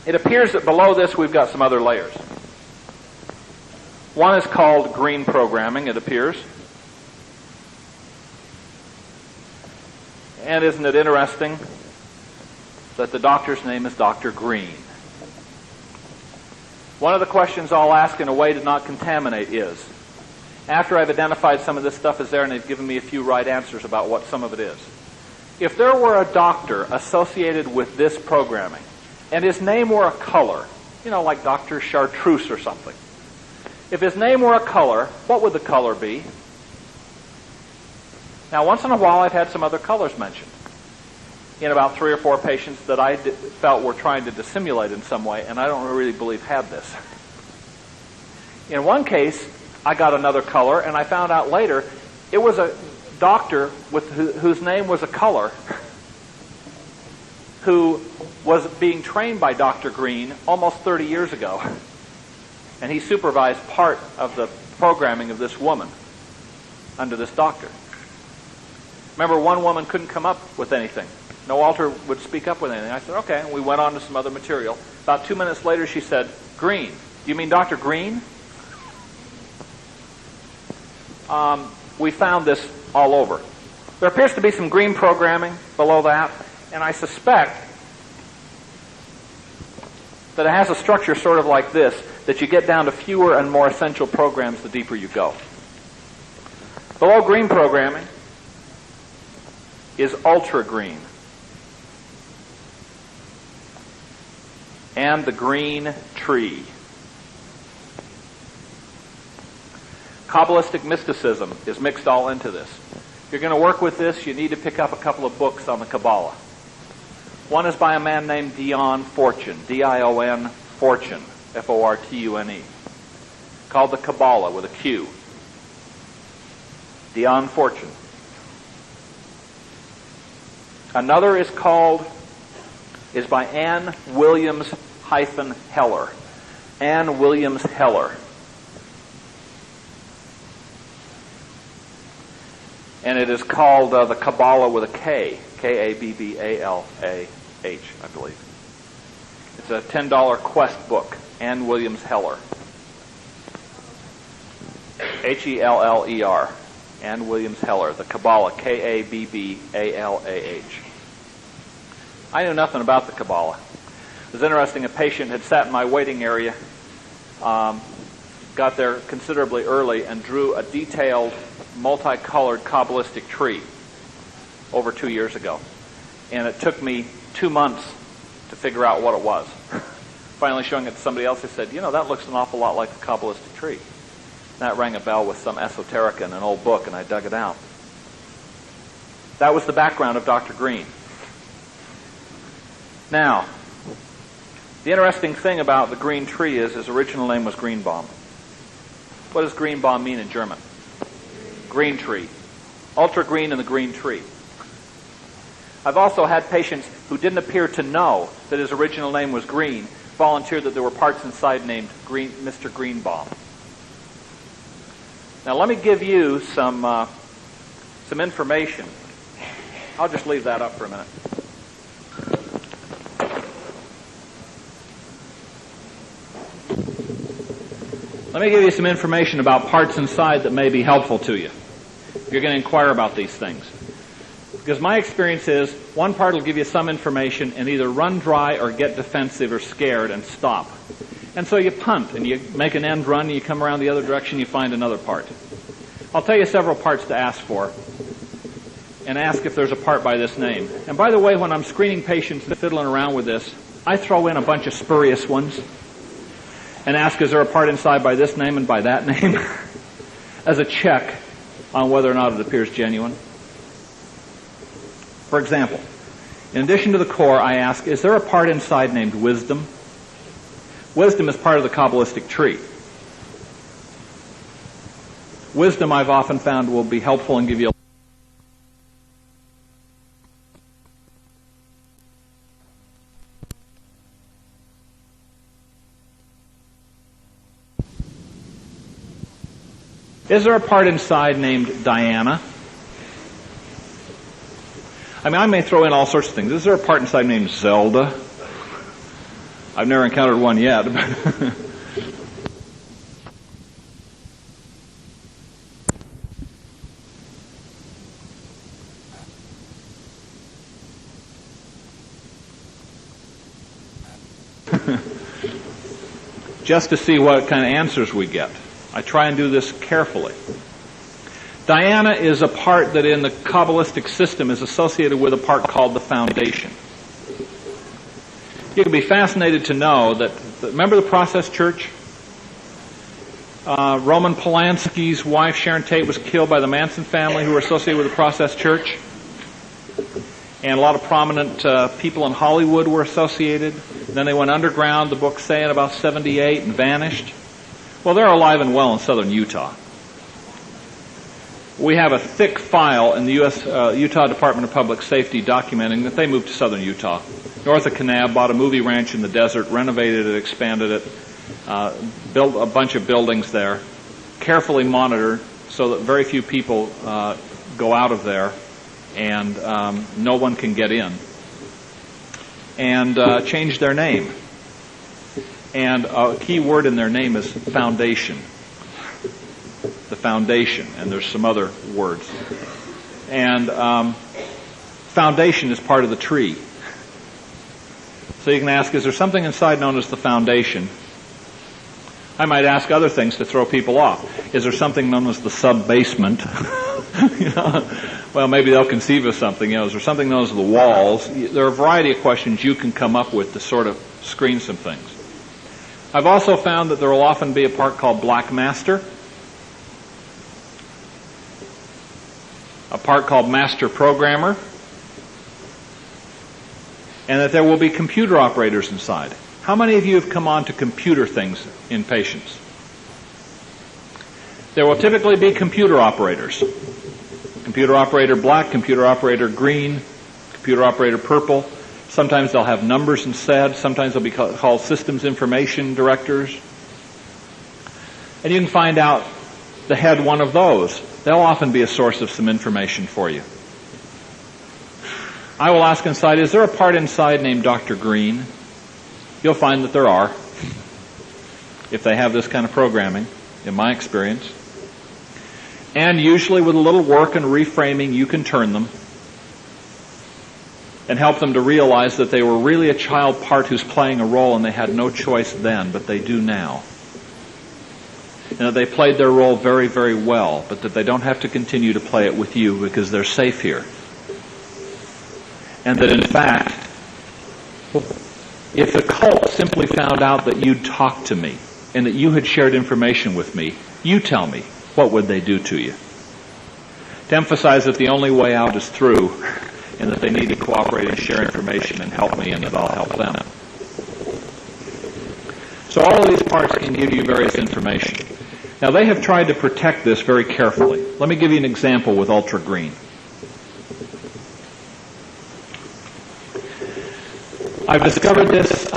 It appears that below this we've got some other layers. One is called green programming, it appears. And isn't it interesting that the doctor's name is Dr. Green? One of the questions I'll ask in a way to not contaminate is, after I've identified some of this stuff is there and they've given me a few right answers about what some of it is, if there were a doctor associated with this programming, and his name were a color, like Dr. Chartreuse or something, if his name were a color, what would the color be? Now, once in a while, I've had some other colors mentioned in about 3 or 4 patients that I felt were trying to dissimulate in some way, and I don't really believe had this. In one case, I got another color, and I found out later it was a doctor whose name was a color who was being trained by Dr. Green almost 30 years ago. And he supervised part of the programming of this woman under this doctor. Remember, one woman couldn't come up with anything. No altar would speak up with anything. I said, okay, and we went on to some other material. About 2 minutes later, she said, Green. Do you mean Dr. Green? We found this all over. There appears to be some green programming below that, and I suspect that it has a structure sort of like this, that you get down to fewer and more essential programs the deeper you go. Below green programming is ultra green. And the green tree. Kabbalistic mysticism is mixed all into this. If you're going to work with this, you need to pick up a couple of books on the Kabbalah. One is by a man named Dion Fortune, D-I-O-N, Fortune, F-O-R-T-U-N-E, called the Kabbalah with a Q. Dion Fortune. Another is by Ann Williams-Heller. Ann Williams Heller. And it is called the Kabbalah with a K. K-A-B-B-A-L-A-H, I believe. It's a $10 quest book. Ann Williams Heller. H-E-L-L-E-R. Ann Williams Heller. The Kabbalah. K-A-B-B-A-L-A-H. I knew nothing about the Kabbalah. It was interesting. A patient had sat in my waiting area, got there considerably early, and drew a detailed, multicolored Kabbalistic tree over 2 years ago. And it took me 2 months to figure out what it was. Finally showing it to somebody else, they said, that looks an awful lot like the Kabbalistic tree. And that rang a bell with some esoterica in an old book, and I dug it out. That was the background of Dr. Green. Now, the interesting thing about the green tree is his original name was Greenbaum. What does Greenbaum mean in German? Green tree. Ultra green in the green tree. I've also had patients who didn't appear to know that his original name was Green, volunteered that there were parts inside named Mr. Greenbaum. Now let me give you some information. I'll just leave that up for a minute. Let me give you some information about parts inside that may be helpful to you. You're going to inquire about these things. Because my experience is, one part will give you some information and either run dry or get defensive or scared and stop. And so you punt and you make an end run and you come around the other direction, you find another part. I'll tell you several parts to ask for and ask if there's a part by this name. And by the way, when I'm screening patients and fiddling around with this, I throw in a bunch of spurious ones and ask, is there a part inside by this name and by that name? As a check on whether or not it appears genuine. For example, in addition to the core, I ask, is there a part inside named wisdom? Wisdom is part of the Kabbalistic tree. Wisdom, I've often found, will be helpful and give you a Is there a part inside named Diana? I mean, I may throw in all sorts of things. Is there a part inside named Zelda? I've never encountered one yet. Just to see what kind of answers we get. I try and do this carefully. Diana is a part that in the Kabbalistic system is associated with a part called the foundation. You can be fascinated to know that, remember the Process Church? Roman Polanski's wife, Sharon Tate, was killed by the Manson family who were associated with the Process Church. And a lot of prominent people in Hollywood were associated. And then they went underground, the books say, in about 78 and vanished. Well, they're alive and well in southern Utah. We have a thick file in the Utah Department of Public Safety documenting that they moved to southern Utah. North of Kanab, bought a movie ranch in the desert, renovated it, expanded it, built a bunch of buildings there, carefully monitored so that very few people go out of there and no one can get in, and changed their name. And a key word in their name is foundation. The foundation, and there's some other words. And foundation is part of the tree. So you can ask, is there something inside known as the foundation? I might ask other things to throw people off. Is there something known as the sub-basement? Well, maybe they'll conceive of something. Is there something known as the walls? There are a variety of questions you can come up with to sort of screen some things. I've also found that there will often be a part called Black Master, a part called Master Programmer, and that there will be computer operators inside. How many of you have come on to computer things in patients? There will typically be computer operators. Computer operator black, computer operator green, computer operator purple. Sometimes they'll have numbers instead. Sometimes they'll be called systems information directors. And you can find out the head one of those. They'll often be a source of some information for you. I will ask inside, is there a part inside named Dr. Green? You'll find that there are, if they have this kind of programming, in my experience. And usually with a little work and reframing, you can turn them and help them to realize that they were really a child part who's playing a role and they had no choice then, but they do now. And that they played their role very, very well, but that they don't have to continue to play it with you because they're safe here. And that in fact, if the cult simply found out that you'd talked to me and that you had shared information with me, you tell me, what would they do to you? To emphasize that the only way out is through, and that they need to cooperate and share information and help me, and that I'll help them. So all of these parts can give you various information. Now they have tried to protect this very carefully. Let me give you an example with ultra green. I've discovered this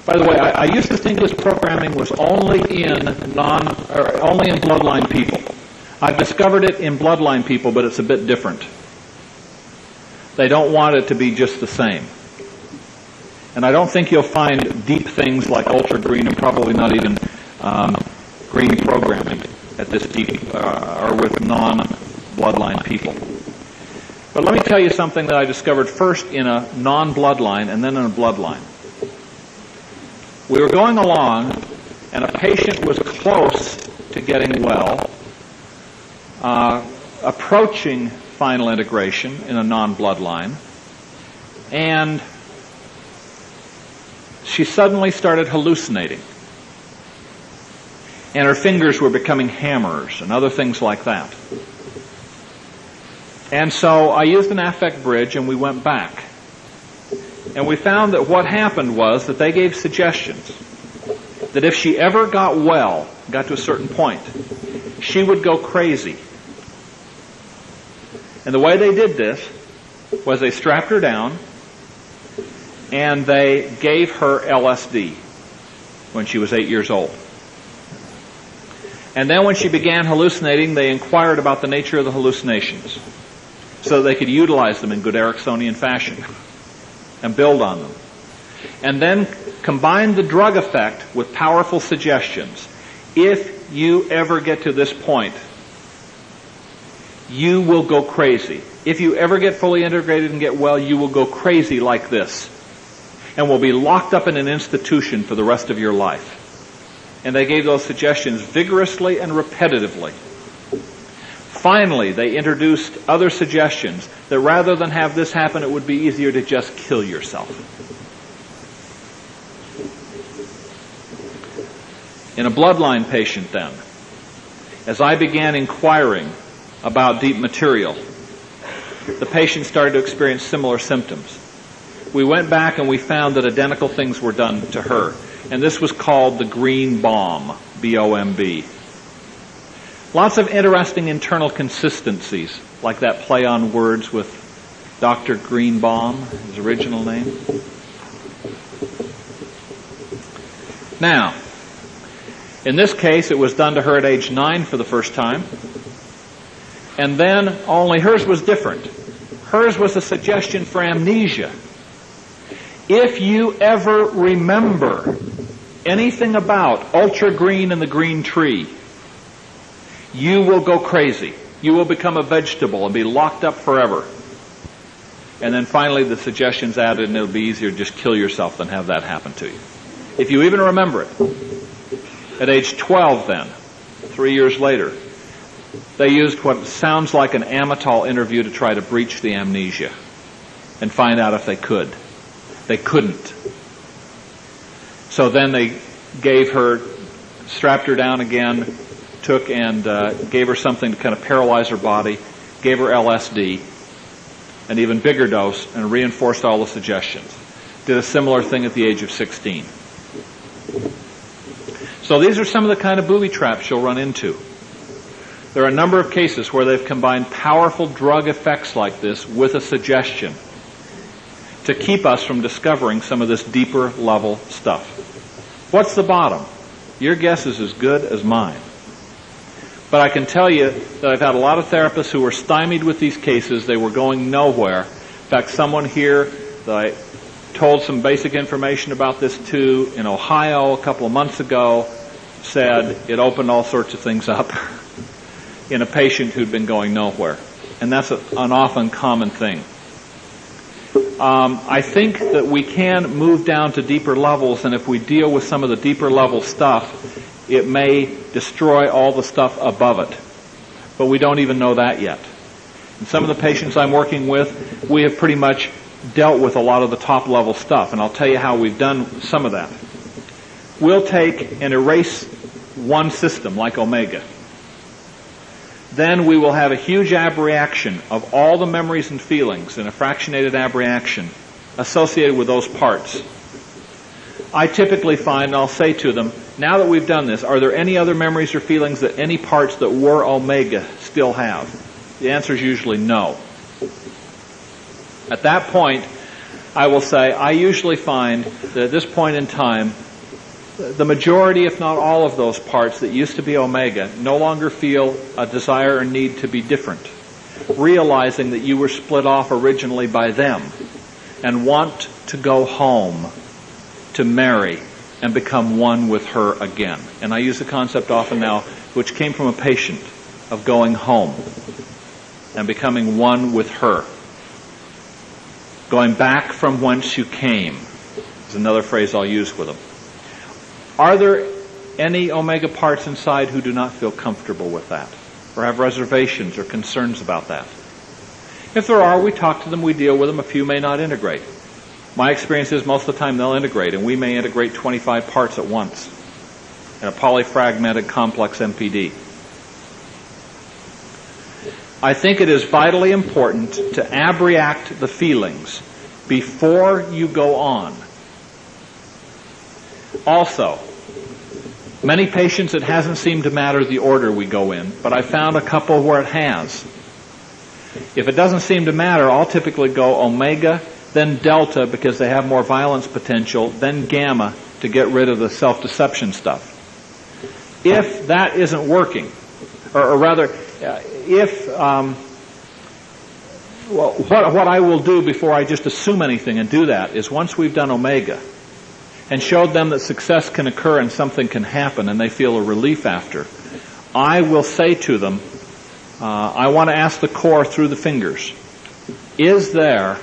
By the way, I used to think this programming was only in bloodline people. I've discovered it in bloodline people, but it's a bit different. They don't want it to be just the same. And I don't think you'll find deep things like ultra green and probably not even green programming at this deep or with non-bloodline people. But let me tell you something that I discovered first in a non-bloodline and then in a bloodline. We were going along, and a patient was close to getting well, approaching final integration in a non-bloodline, and she suddenly started hallucinating. And her fingers were becoming hammers and other things like that. And so I used an affect bridge and we went back. And we found that what happened was that they gave suggestions that if she ever got well, got to a certain point, she would go crazy. And the way they did this was they strapped her down and they gave her LSD when she was 8 years old. And then when she began hallucinating, they inquired about the nature of the hallucinations so they could utilize them in good Ericksonian fashion and build on them. And then combine the drug effect with powerful suggestions. If you ever get to this point, you will go crazy. If you ever get fully integrated and get well, you will go crazy like this and will be locked up in an institution for the rest of your life. And they gave those suggestions vigorously and repetitively. Finally, they introduced other suggestions that rather than have this happen, it would be easier to just kill yourself. In a bloodline patient then, as I began inquiring about deep material, the patient started to experience similar symptoms. We went back and we found that identical things were done to her. And this was called the Greenbaum, B-O-M-B. Lots of interesting internal consistencies, like that play on words with Dr. Greenbaum, his original name. Now, in this case, it was done to her at age 9 for the first time. And then, only hers was different. Hers was a suggestion for amnesia. If you ever remember anything about ultra green and the green tree, you will go crazy. You will become a vegetable and be locked up forever. And then finally the suggestions added, and it'll be easier to just kill yourself than have that happen to you. If you even remember it. At age 12 then, 3 years later, they used what sounds like an Amytal interview to try to breach the amnesia and find out if they could. They couldn't. So then they gave her, strapped her down again, took and gave her something to kind of paralyze her body, gave her LSD, an even bigger dose, and reinforced all the suggestions. Did a similar thing at the age of 16. So these are some of the kind of booby traps you'll run into. There are a number of cases where they've combined powerful drug effects like this with a suggestion to keep us from discovering some of this deeper level stuff. What's the bottom? Your guess is as good as mine. But I can tell you that I've had a lot of therapists who were stymied with these cases. They were going nowhere. In fact, someone here that I told some basic information about this to in Ohio a couple of months ago said it opened all sorts of things up in a patient who'd been going nowhere. And that's an often common thing. I think that we can move down to deeper levels, and if we deal with some of the deeper level stuff, it may destroy all the stuff above it. But we don't even know that yet. And some of the patients I'm working with, we have pretty much dealt with a lot of the top level stuff, and I'll tell you how we've done some of that. We'll take and erase one system like omega. Then we will have a huge abreaction of all the memories and feelings in a fractionated abreaction associated with those parts. I typically find, and I'll say to them, now that we've done this, are there any other memories or feelings that any parts that were omega still have? The answer is usually no. At that point, I will say I usually find that at this point in time, the majority, if not all of those parts that used to be omega no longer feel a desire or need to be different, realizing that you were split off originally by them and want to go home to marry and become one with her again. And I use the concept often now, which came from a patient, of going home and becoming one with her. Going back from whence you came is another phrase I'll use with them. Are there any omega parts inside who do not feel comfortable with that, or have reservations or concerns about that? If there are, we talk to them, we deal with them. A few may not integrate. My experience is most of the time they'll integrate, and we may integrate 25 parts at once in a polyfragmented complex MPD. I think it is vitally important to abreact the feelings before you go on. Also, many patients it hasn't seemed to matter the order we go in, but I found a couple where it has. If it doesn't seem to matter, I'll typically go omega, then delta because they have more violence potential, then gamma to get rid of the self-deception stuff. If that isn't working, or rather, what I will do before I just assume anything and do that is once we've done omega and showed them that success can occur and something can happen and they feel a relief after, I will say to them, I want to ask the core through the fingers, is there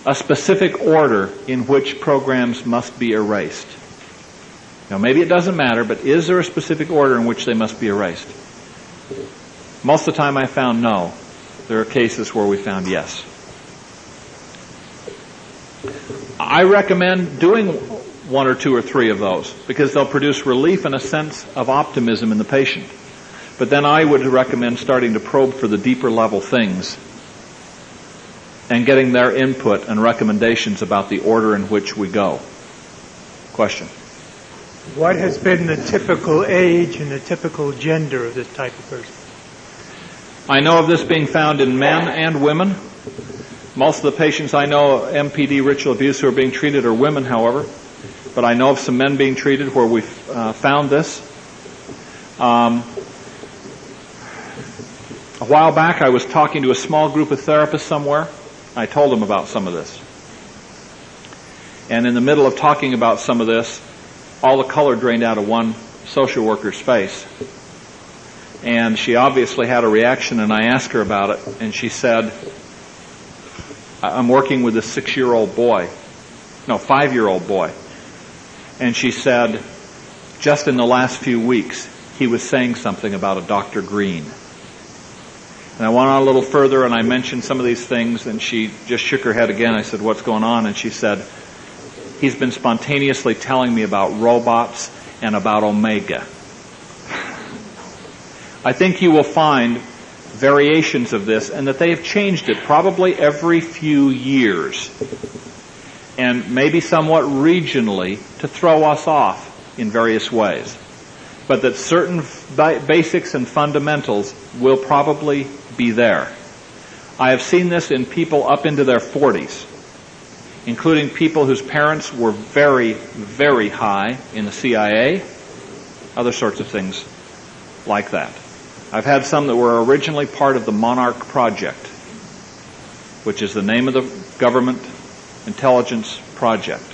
a specific order in which programs must be erased? Now, maybe it doesn't matter, but is there a specific order in which they must be erased? Most of the time I found no. There are cases where we found yes. I recommend doing 1 or 2 or 3 of those because they'll produce relief and a sense of optimism in the patient. But then I would recommend starting to probe for the deeper level things and getting their input and recommendations about the order in which we go. Question? What has been the typical age and the typical gender of this type of person? I know of this being found in men and women. Most of the patients I know MPD ritual abuse who are being treated are women, however. But I know of some men being treated where we've found this. A while back I was talking to a small group of therapists somewhere. I told them about some of this. And in the middle of talking about some of this, all the color drained out of one social worker's face. And she obviously had a reaction, and I asked her about it, and she said, I'm working with a 5-year-old boy. And she said, just in the last few weeks, he was saying something about a Dr. Green. And I went on a little further, and I mentioned some of these things, and she just shook her head again. I said, what's going on? And she said, he's been spontaneously telling me about robots and about omega. I think you will find variations of this, and that they have changed it probably every few years, and maybe somewhat regionally to throw us off in various ways. But that certain basics and fundamentals will probably be there. I have seen this in people up into their 40s, including people whose parents were very, very high in the CIA, other sorts of things like that. I've had some that were originally part of the Monarch Project, which is the name of the government intelligence project.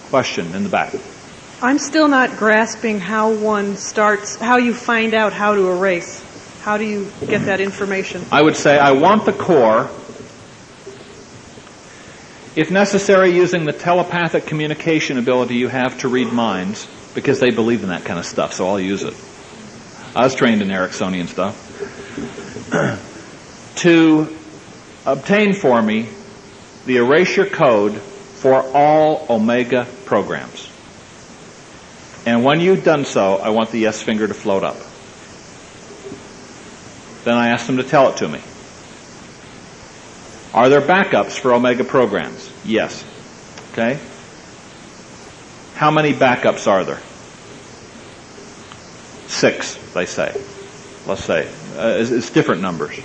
Question in the back. I'm still not grasping how one starts, how you find out how to erase. How do you get that information? I would say I want the core, if necessary, using the telepathic communication ability you have to read minds, because they believe in that kind of stuff, so I'll use it. I was trained in Ericksonian stuff. To obtain for me the erasure code for all omega programs. And when you've done so, I want the yes finger to float up. Then I ask them to tell it to me. Are there backups for omega programs? Yes. Okay? How many backups are there? 6, they say. Let's say. It's different numbers.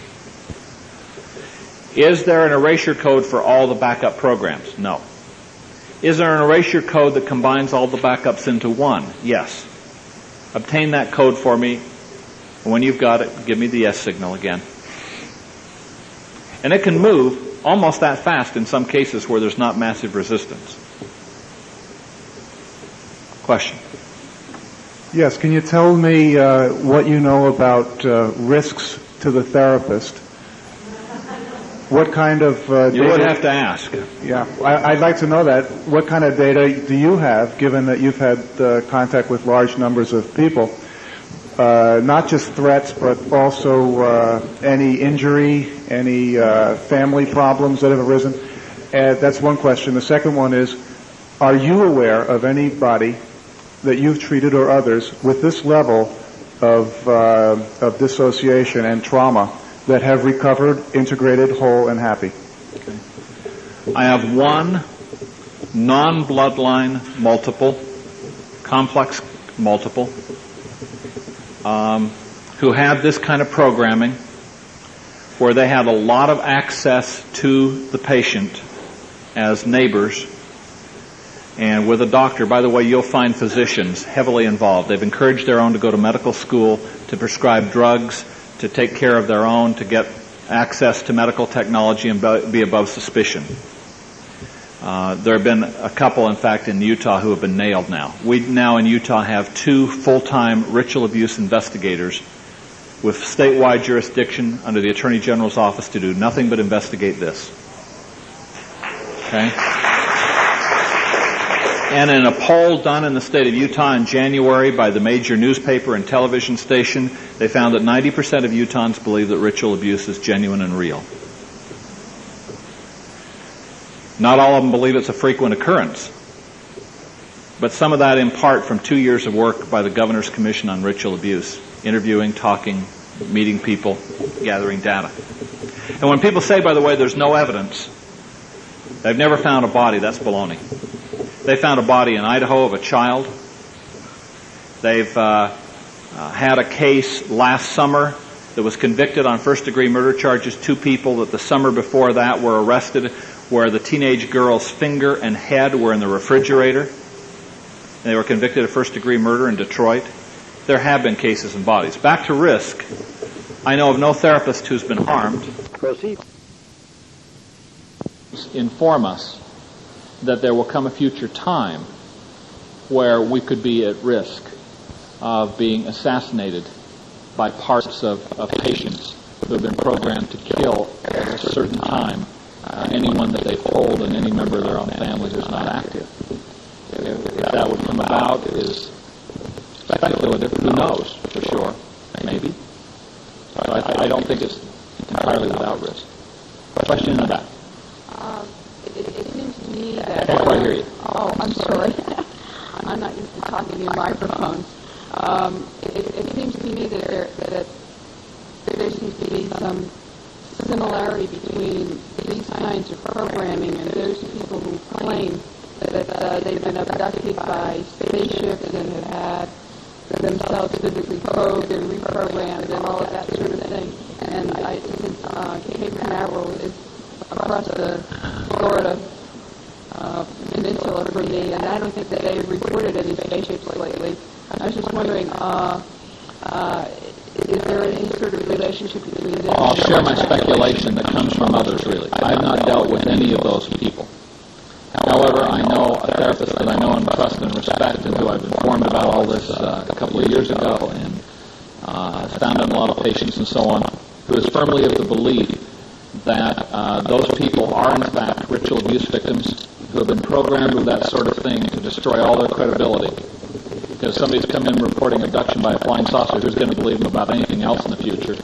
Is there an erasure code for all the backup programs? No. Is there an erasure code that combines all the backups into one? Yes. Obtain that code for me. When you've got it, give me the yes signal again. And it can move almost that fast in some cases where there's not massive resistance. Question? Yes, can you tell me what you know about risks to the therapist? What kind of data? You would have to ask. Yeah, I'd like to know that. What kind of data do you have, given that you've had contact with large numbers of people? Not just threats, but also any injury, any family problems that have arisen? That's one question. The second one is, are you aware of anybody that you've treated or others with this level of dissociation and trauma that have recovered, integrated, whole, and happy? Okay. I have one non-bloodline multiple, complex multiple, who had this kind of programming where they had a lot of access to the patient as neighbors and with a doctor. By the way, you'll find physicians heavily involved. They've encouraged their own to go to medical school, to prescribe drugs, to take care of their own, to get access to medical technology and be above suspicion. There have been a couple, in fact, in Utah who have been nailed now. We now in Utah have 2 full-time ritual abuse investigators with statewide jurisdiction under the Attorney General's office to do nothing but investigate this. Okay? And in a poll done in the state of Utah in January by the major newspaper and television station, they found that 90% of Utahns believe that ritual abuse is genuine and real. Not all of them believe it's a frequent occurrence, but some of that in part from 2 years of work by the Governor's Commission on Ritual Abuse, interviewing, talking, meeting people, gathering data. And when people say, by the way, there's no evidence, they've never found a body, that's baloney. They found a body in Idaho of a child. They've had a case last summer that was convicted on first-degree murder charges. 2 people that the summer before that were arrested where the teenage girl's finger and head were in the refrigerator. They were convicted of first-degree murder in Detroit. There have been cases and bodies. Back to risk. I know of no therapist who's been harmed. Proceed. Inform us that there will come a future time where we could be at risk of being assassinated by parts of patients who have been programmed to kill at a certain time anyone that they hold and any member of their own family who's not active. If that would come about is speculative. Who knows for sure? Maybe. So I don't think it's entirely without risk. Question in the back. It seems to me that... I can't quite hear you. Oh, I'm sorry. I'm not used to talking to your microphone. It seems to me that there seems to be some similarity between these kinds of programming and those people who claim that they've been abducted by spaceships and have had themselves physically probed and reprogrammed and all of that sort of thing. And since Cape Canaveral is across the Florida peninsula from me, and I don't think that they've reported any spaceships lately. I was just wondering, is there any sort of relationship between them? I'll share my speculation that comes from others, really. I have not dealt with any of those people. However, I know a therapist that I know and trust and respect and who I've informed about all this a couple of years ago and found in a lot of patients and so on, who is firmly of the belief that those people are in fact ritual abuse victims who have been programmed with that sort of thing to destroy all their credibility. Because somebody's come in reporting abduction by a flying saucer, who's going to believe them about anything else in the future?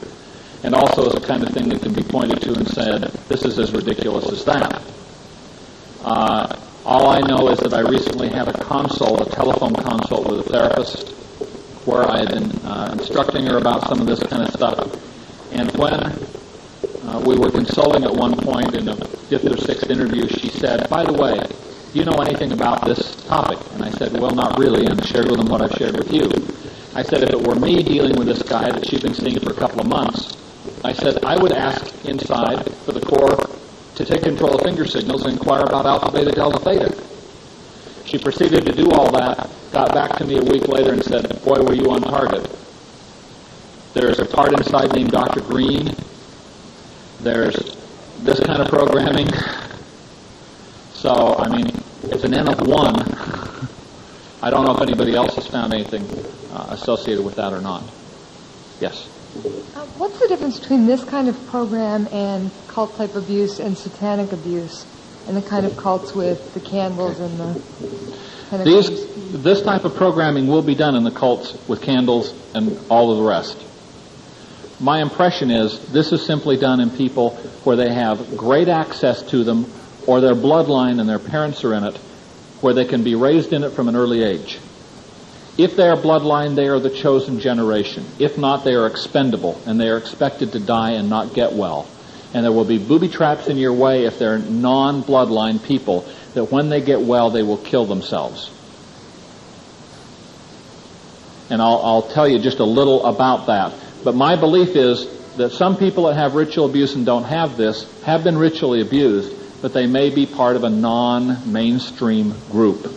And also is the kind of thing that can be pointed to and said, this is as ridiculous as that. All I know is that I recently had a telephone consult with a therapist where I had been instructing her about some of this kind of stuff. And when we were consulting at one point in a 5th or 6th interview, she said, by the way, do you know anything about this topic? And I said, well, not really, and shared with them what I've shared with you. I said, if it were me dealing with this guy that she'd been seeing for a couple of months, I said I would ask inside for the core to take control of finger signals and inquire about alpha, beta, delta, theta. She proceeded to do all that, got back to me a week later and said, boy, were you on target. There's a part inside named Dr. Green. There's this kind of programming. So, I mean, it's an N of 1. I don't know if anybody else has found anything associated with that or not. Yes? What's the difference between this kind of program and cult-type abuse and satanic abuse, and the kind of cults with the candles and the kind of This type of programming will be done in the cults with candles and all of the rest. My impression is this is simply done in people where they have great access to them, or their bloodline and their parents are in it, where they can be raised in it from an early age. If they are bloodline, they are the chosen generation. If not, they are expendable, and they are expected to die and not get well. And there will be booby traps in your way if they're non-bloodline people, that when they get well, they will kill themselves. And I'll tell you just a little about that. But my belief is that some people that have ritual abuse and don't have this have been ritually abused, but they may be part of a non-mainstream group.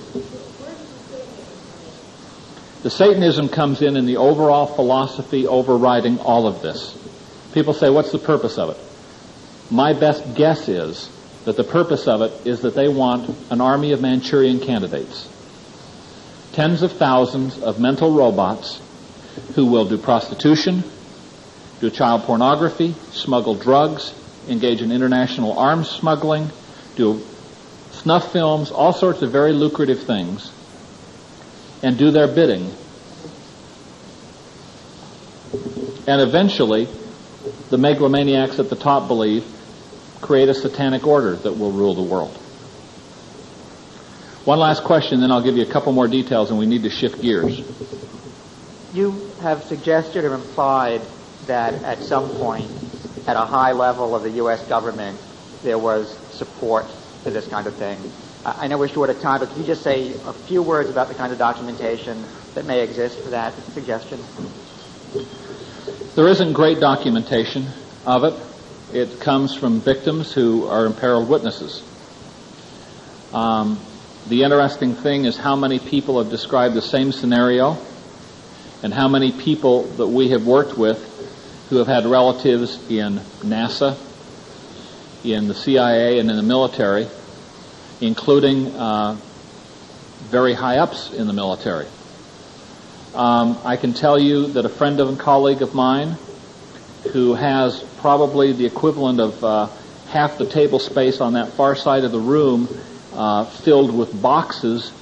The Satanism comes in the overall philosophy overriding all of this. People say, what's the purpose of it? My best guess is that the purpose of it is that they want an army of Manchurian candidates. Tens of thousands of mental robots who will do prostitution, do child pornography, smuggle drugs, engage in international arms smuggling, do snuff films, all sorts of very lucrative things, and do their bidding. And eventually, the megalomaniacs at the top believe, create a satanic order that will rule the world. One last question, then I'll give you a couple more details, and we need to shift gears. You have suggested or implied that at some point, at a high level of the U.S. government, there was support for this kind of thing. I know we're short of time, but can you just say a few words about the kind of documentation that may exist for that suggestion? There isn't great documentation of it. It comes from victims who are imperiled witnesses. The interesting thing is how many people have described the same scenario, and how many people that we have worked with who have had relatives in NASA, in the CIA, and in the military, including very high-ups in the military. I can tell you that a friend and colleague of mine who has probably the equivalent of half the table space on that far side of the room filled with boxes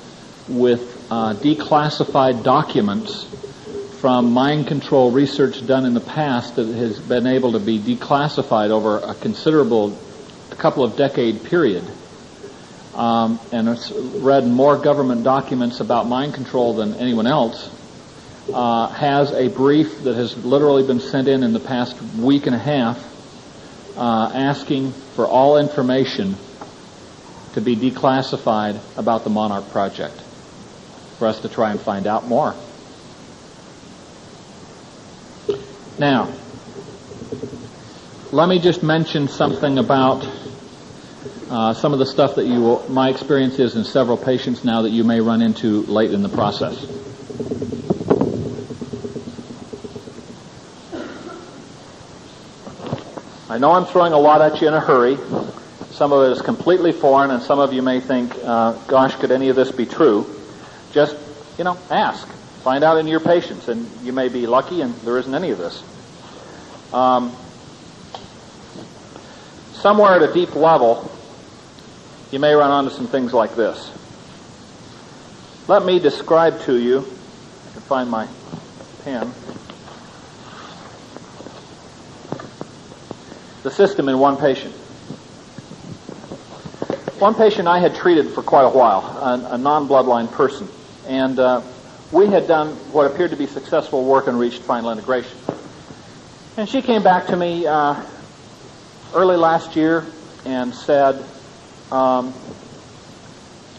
with declassified documents from mind control research done in the past that has been able to be declassified over a couple of decade period. And it's read more government documents about mind control than anyone else, has a brief that has literally been sent in the past week and a half asking for all information to be declassified about the Monarch Project for us to try and find out more. Now, let me just mention something about some of the stuff that my experience is in several patients now that you may run into late in the process. I know I'm throwing a lot at you in a hurry. Some of it is completely foreign, and some of you may think, gosh, could any of this be true? Just, ask. Find out in your patients, and you may be lucky and there isn't any of this. Somewhere at a deep level, you may run onto some things like this. Let me describe to you, I can find my pen, the system in one patient. One patient I had treated for quite a while, a non-bloodline person, and we had done what appeared to be successful work and reached final integration. And she came back to me early last year and said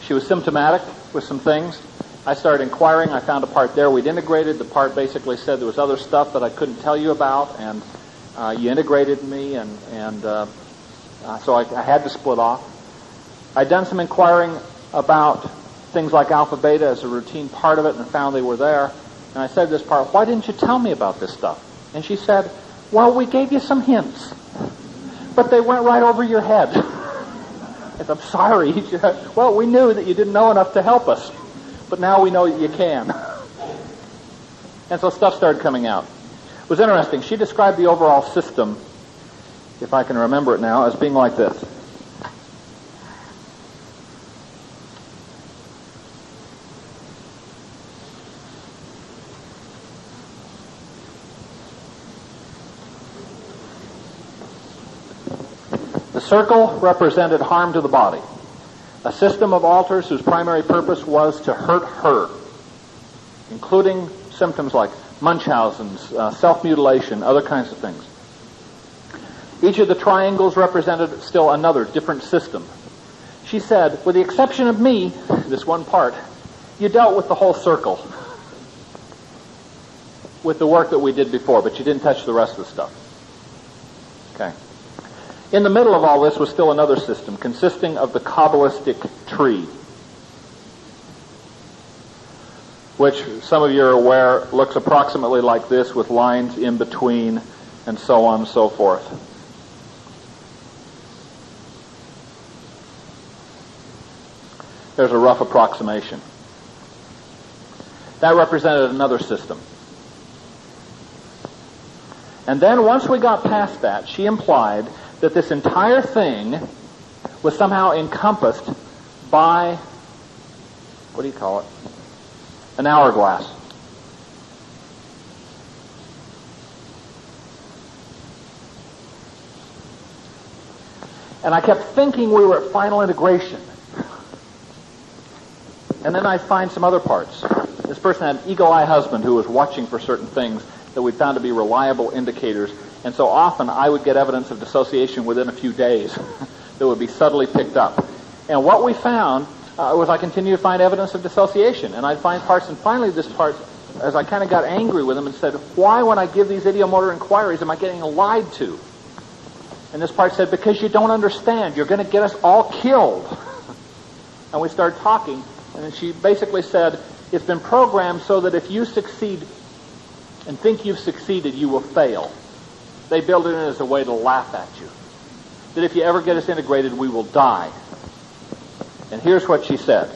she was symptomatic with some things. I started inquiring. I found a part there we'd integrated. The part basically said there was other stuff that I couldn't tell you about, and You integrated me, and so I had to split off. I'd done some inquiring about things like alpha beta as a routine part of it and found they were there. And I said to this part, why didn't you tell me about this stuff? And she said, well, we gave you some hints, but they went right over your head. I said, I'm sorry. Well, we knew that you didn't know enough to help us, but now we know that you can. And so stuff started coming out. It was interesting. She described the overall system, if I can remember it now, as being like this. The circle represented harm to the body. A system of altars whose primary purpose was to hurt her, including symptoms like Munchausen's, self-mutilation, other kinds of things. Each of the triangles represented still another, different system. She said, with the exception of me, this one part, you dealt with the whole circle with the work that we did before, but you didn't touch the rest of the stuff. Okay. In the middle of all this was still another system consisting of the Kabbalistic tree, which some of you are aware looks approximately like this with lines in between and so on and so forth. There's a rough approximation. That represented another system. And then once we got past that, she implied that this entire thing was somehow encompassed by, what do you call it? An hourglass. And I kept thinking we were at final integration. And then I find some other parts. This person had an eagle-eye husband who was watching for certain things that we found to be reliable indicators. And so often I would get evidence of dissociation within a few days that would be subtly picked up. And what we found was I continued to find evidence of dissociation. And I'd find parts, and finally this part, as I kind of got angry with him and said, why when I give these idiomotor inquiries am I getting lied to? And this part said, because you don't understand. You're going to get us all killed. And we started talking, and she basically said, it's been programmed so that if you succeed and think you've succeeded, you will fail. They build it in as a way to laugh at you. That if you ever get us integrated, we will die. And here's what she said.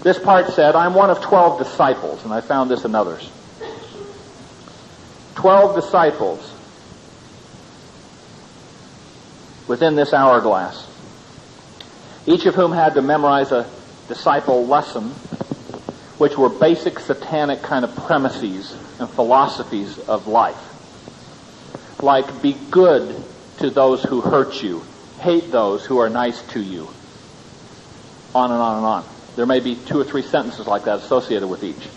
This part said, I'm one of 12 disciples, and I found this in others. 12 disciples within this hourglass, each of whom had to memorize a disciple lesson, which were basic satanic kind of premises and philosophies of life. Like, be good to those who hurt you. Hate those who are nice to you. On and on and on. There may be 2 or 3 sentences like that associated with each.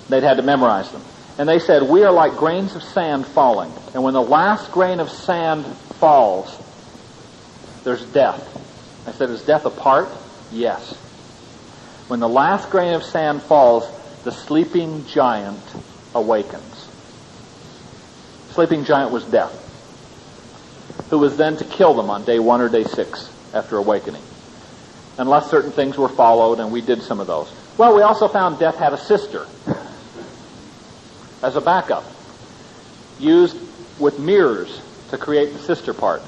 They'd had to memorize them. And they said, we are like grains of sand falling. And when the last grain of sand falls, there's death. I said, is death a part? Yes. When the last grain of sand falls, the sleeping giant awakens. Sleeping giant was death, who was then to kill them on day 1 or day 6 after awakening, unless certain things were followed, and we did some of those. Well, we also found death had a sister as a backup, used with mirrors to create the sister part.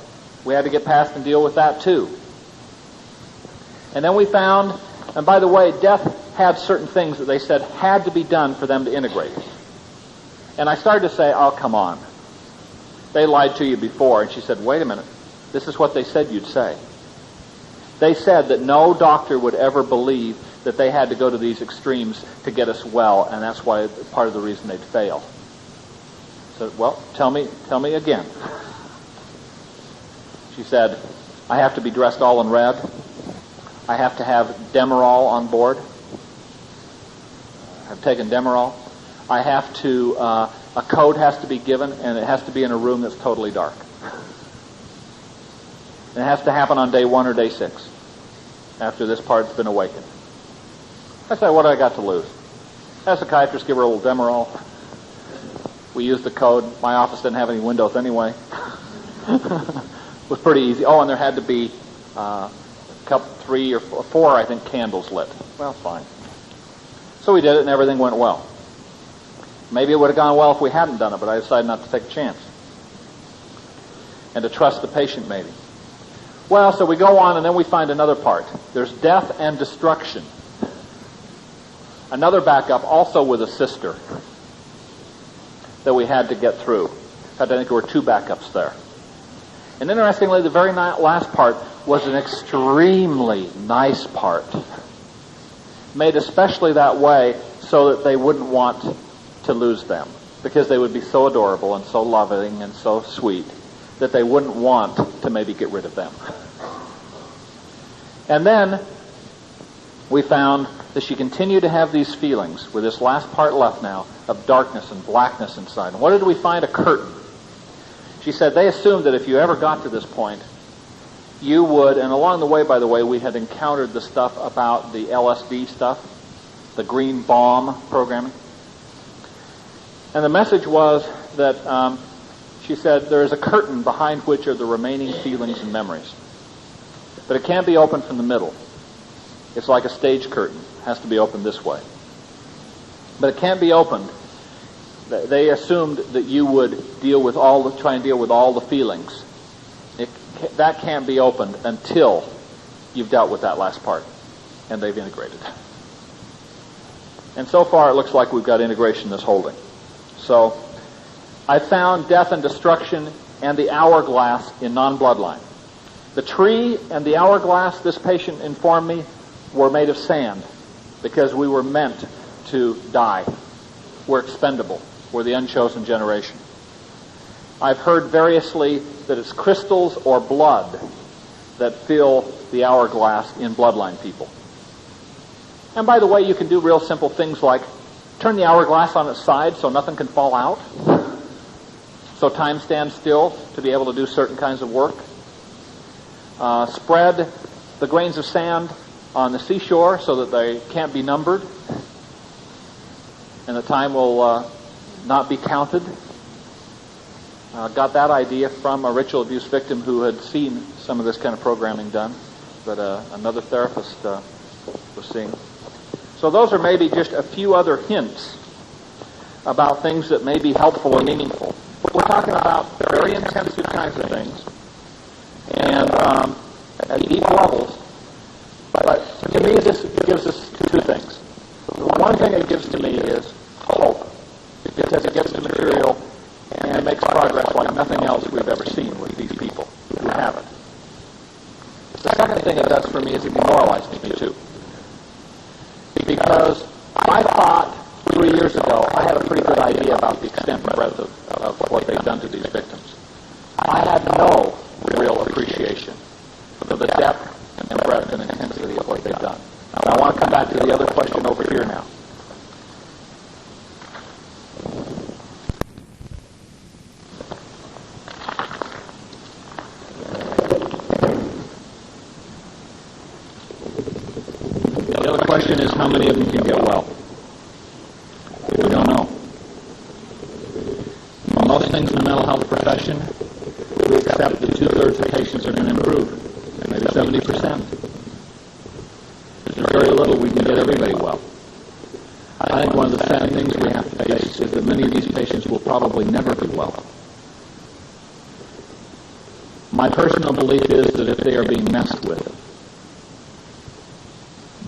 We had to get past and deal with that too. And then we found, and by the way, death had certain things that they said had to be done for them to integrate. And I started to say, oh, come on. They lied to you before. And she said, wait a minute. This is what they said you'd say. They said that no doctor would ever believe that they had to go to these extremes to get us well, and that's why part of the reason they'd fail. So, well, tell me again. She said, I have to be dressed all in red. I have to have Demerol on board. I've taken Demerol. I have to, a code has to be given, and it has to be in a room that's totally dark. And it has to happen on day 1 or day 6, after this part's been awakened. I said, what do I got to lose? As a psychiatrist, give her a little Demerol. We used the code. My office didn't have any windows anyway. It was pretty easy. Oh, and there had to be three or four, I think, candles lit. Well, fine. So we did it, and everything went well. Maybe it would have gone well if we hadn't done it, but I decided not to take a chance. And to trust the patient, maybe. Well, so we go on, and then we find another part. There's death and destruction. Another backup, also with a sister, that we had to get through. In fact, I think there were two backups there. And interestingly, the very last part was an extremely nice part, made especially that way so that they wouldn't want to lose them, because they would be so adorable and so loving and so sweet that they wouldn't want to maybe get rid of them. And then we found that she continued to have these feelings, with this last part left now, of darkness and blackness inside. And what did we find? A curtain. She said they assumed that if you ever got to this point, you would, and along the way, by the way, we had encountered the stuff about the LSD stuff, the Greenbaum programming. And the message was that she said there is a curtain behind which are the remaining feelings and memories. But it can't be opened from the middle. It's like a stage curtain. It has to be opened this way. But it can't be opened. They assumed that you would try and deal with all the feelings. That can't be opened until you've dealt with that last part, and they've integrated. And so far, it looks like we've got integration that's holding. So I found death and destruction and the hourglass in non-bloodline. The tree and the hourglass, this patient informed me, were made of sand because we were meant to die. We're expendable. We're the unchosen generation. I've heard variously that it's crystals or blood that fill the hourglass in bloodline people. And by the way, you can do real simple things like turn the hourglass on its side so nothing can fall out, so time stands still to be able to do certain kinds of work. Spread the grains of sand on the seashore so that they can't be numbered, and the time will not be counted. Got that idea from a ritual abuse victim who had seen some of this kind of programming done, that another therapist was seeing. So those are maybe just a few other hints about things that may be helpful or meaningful. We're talking about very intensive kinds of things, and at deep levels. But to me, this gives us two things. The one thing it gives to me is hope, because it gets the material and makes progress like nothing else we've ever seen with these people who have it. The second thing it does for me is it demoralizes me too. Because I thought 3 years ago I had a pretty good idea about the extent and breadth of what they've done to these victims. I had no real appreciation for the depth and breadth and intensity of what they've done. Now I want to come back to the other question over here now. The other question is how many of them can get well? We don't know. Most things in the mental health profession, we accept that 2/3 of patients are going to improve, maybe 70%. There's very little we can get everybody well. I think one of the sad things we have to face is that many of these patients will probably never be well. My personal belief is that if they are being messed with,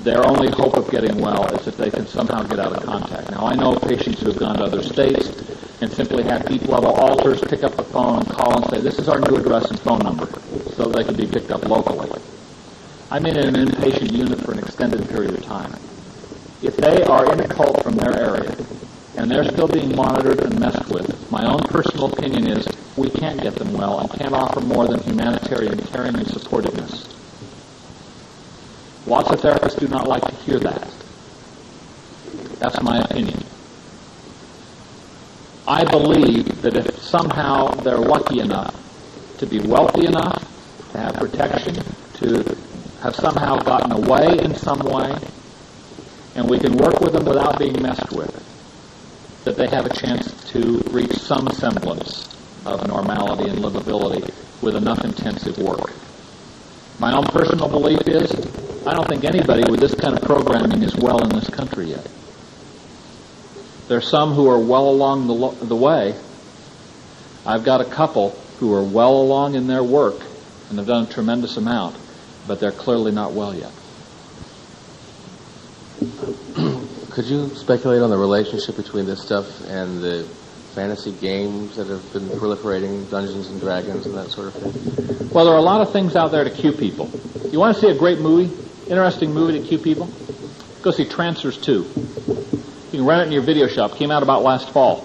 their only hope of getting well is if they can somehow get out of contact. Now, I know patients who have gone to other states and simply had deep-level alters pick up the phone and call and say, this is our new address and phone number, so they can be picked up locally. I'm in an inpatient unit for an extended period of time. If they are in a cult from their area and they're still being monitored and messed with, my own personal opinion is we can't get them well and can't offer more than humanitarian caring and supportiveness. Lots of therapists do not like to hear that. That's my opinion. I believe that if somehow they're lucky enough to be wealthy enough, to have protection, to have somehow gotten away in some way, and we can work with them without being messed with, that they have a chance to reach some semblance of normality and livability with enough intensive work. My own personal belief is I don't think anybody with this kind of programming is well in this country yet. There are some who are well along the way. I've got a couple who are well along in their work and have done a tremendous amount, but they're clearly not well yet. Could you speculate on the relationship between this stuff and the fantasy games that have been proliferating, Dungeons and Dragons and that sort of thing? Well, there are a lot of things out there to cue people. You want to see a great movie, interesting movie to cue people? Go see Trancers 2. You can rent it in your video shop. Came out about last fall.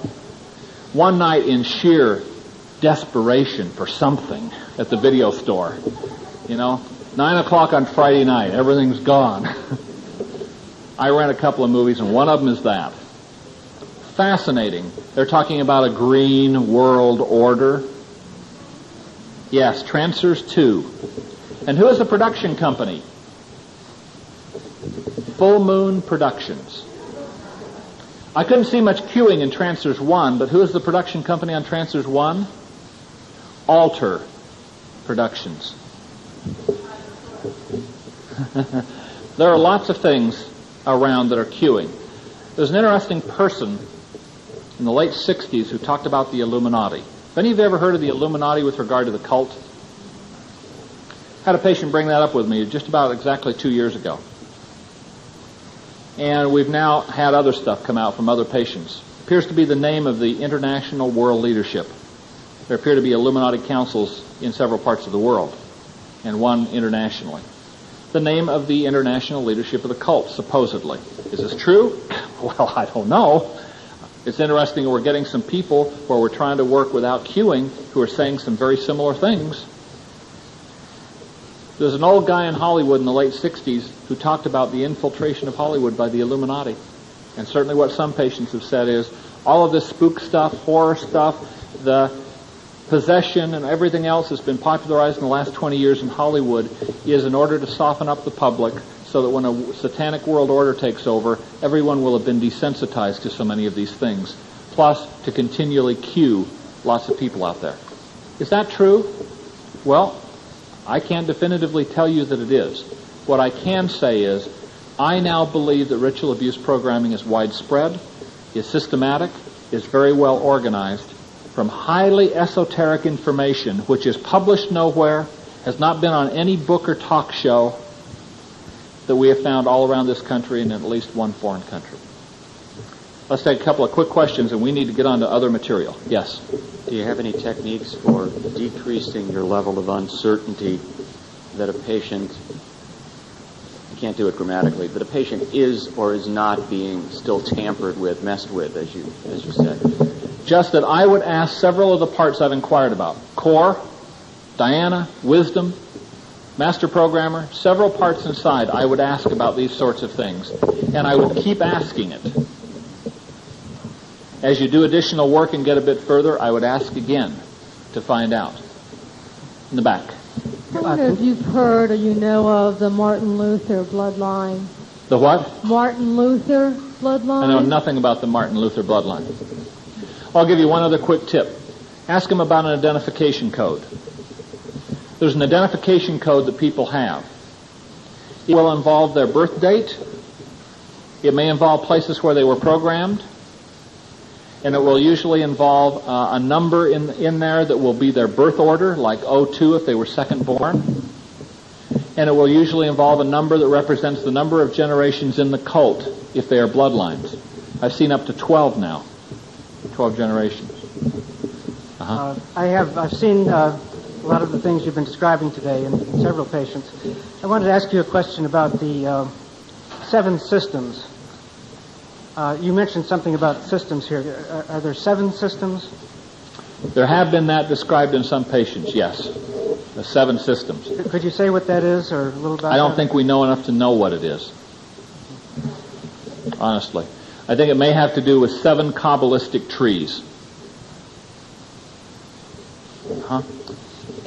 One night in sheer desperation for something at the video store. 9 o'clock on Friday night, everything's gone. I rent a couple of movies, and one of them is that. Fascinating. They're talking about a green world order. Yes, Trancers 2. And who is the production company? Full Moon Productions. I couldn't see much queuing in Trancers 1, but who is the production company on Trancers 1? Alter Productions. There are lots of things around that are queuing. There's an interesting person in the late 60s who talked about the Illuminati. Have any of you ever heard of the Illuminati with regard to the cult? Had a patient bring that up with me just about exactly 2 years ago. And we've now had other stuff come out from other patients. It appears to be the name of the international world leadership. There appear to be Illuminati councils in several parts of the world, and one internationally. The name of the international leadership of the cult, supposedly. Is this true? Well, I don't know. It's interesting that we're getting some people where we're trying to work without queuing who are saying some very similar things. There's an old guy in Hollywood in the late 60s who talked about the infiltration of Hollywood by the Illuminati. And certainly what some patients have said is all of this spook stuff, horror stuff, the possession and everything else has been popularized in the last 20 years in Hollywood is in order to soften up the public so that when a satanic world order takes over, everyone will have been desensitized to so many of these things, plus to continually cue lots of people out there. Is that true? Well, I can't definitively tell you that it is. What I can say is I now believe that ritual abuse programming is widespread, is systematic, is very well organized, from highly esoteric information, which is published nowhere, has not been on any book or talk show, that we have found all around this country and in at least one foreign country. Let's take a couple of quick questions, and we need to get on to other material. Yes? Do you have any techniques for decreasing your level of uncertainty that a patient, you can't do it grammatically, but a patient is or is not being still tampered with, messed with, as you said? Just that I would ask several of the parts I've inquired about. Core, Diana, Wisdom, Master Programmer, several parts inside I would ask about these sorts of things. And I would keep asking it. As you do additional work and get a bit further, I would ask again to find out. In the back. I wonder if you've heard or you know of the Martin Luther bloodline. The what? Martin Luther bloodline? I know nothing about the Martin Luther bloodline. I'll give you one other quick tip. Ask them about an identification code. There's an identification code that people have. It will involve their birth date. It may involve places where they were programmed. And it will usually involve a number in there that will be their birth order, like 02 if they were second born. And it will usually involve a number that represents the number of generations in the cult if they are bloodlines. I've seen up to 12 now. 12 generations. I've seen a lot of the things you've been describing today in several patients. I wanted to ask you a question about the 7 systems. You mentioned something about systems here. Are there 7 systems? There have been that described in some patients, yes. The 7 systems. Could you say what that is, or a little about I don't think we know enough to know what it is. Honestly. I think it may have to do with 7 Kabbalistic trees.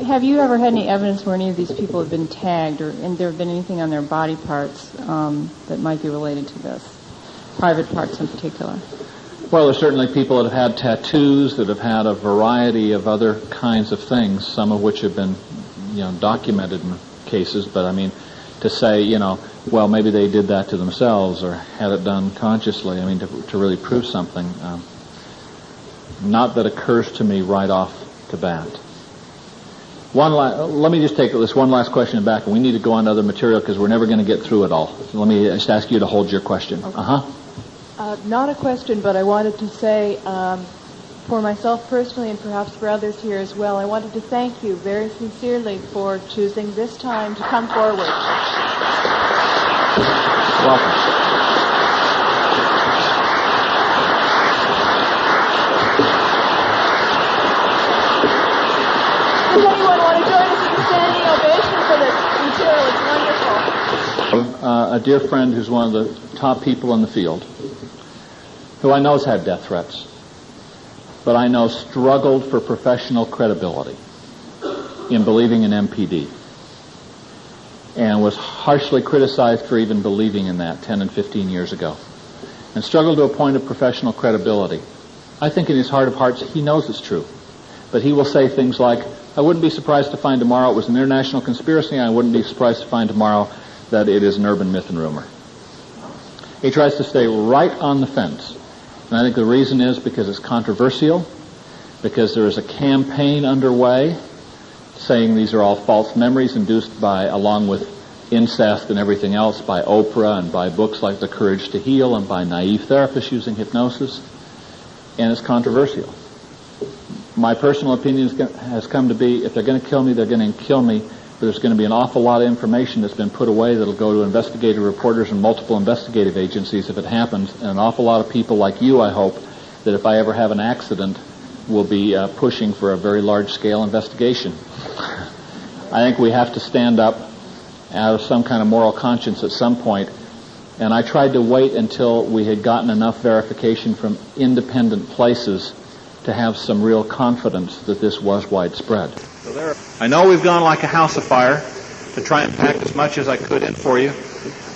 Have you ever had any evidence where any of these people have been tagged, and there have been anything on their body parts that might be related to this? Private parts in particular? Well, there's certainly people that have had tattoos, that have had a variety of other kinds of things, some of which have been, documented in cases. But I mean, to say, well, maybe they did that to themselves or had it done consciously. I mean, to really prove something, not that occurs to me right off the bat. Let me just take this one last question back, and we need to go on to other material because we're never going to get through it all. So let me just ask you to hold your question. Okay. Not a question, but I wanted to say, for myself personally and perhaps for others here as well, I wanted to thank you very sincerely for choosing this time to come forward. Welcome. Does anyone want to join us in the standing ovation for this material? It's wonderful. A dear friend who's one of the top people in the field, who I know has had death threats, but I know struggled for professional credibility in believing in MPD, and was harshly criticized for even believing in that 10 and 15 years ago, and struggled to a point of professional credibility. I think in his heart of hearts he knows it's true, but he will say things like, I wouldn't be surprised to find tomorrow it was an international conspiracy, and I wouldn't be surprised to find tomorrow that it is an urban myth and rumor. He tries to stay right on the fence. And I think the reason is because it's controversial, because there is a campaign underway saying these are all false memories induced by, along with incest and everything else, by Oprah and by books like The Courage to Heal and by naive therapists using hypnosis. And it's controversial. My personal opinion has come to be, if they're going to kill me, they're going to kill me, but there's going to be an awful lot of information that's been put away that'll go to investigative reporters and multiple investigative agencies if it happens, and an awful lot of people like you, I hope, that if I ever have an accident, will be pushing for a very large-scale investigation. I think we have to stand up out of some kind of moral conscience at some point, and I tried to wait until we had gotten enough verification from independent places to have some real confidence that this was widespread. I know we've gone like a house of fire to try and pack as much as I could in for you.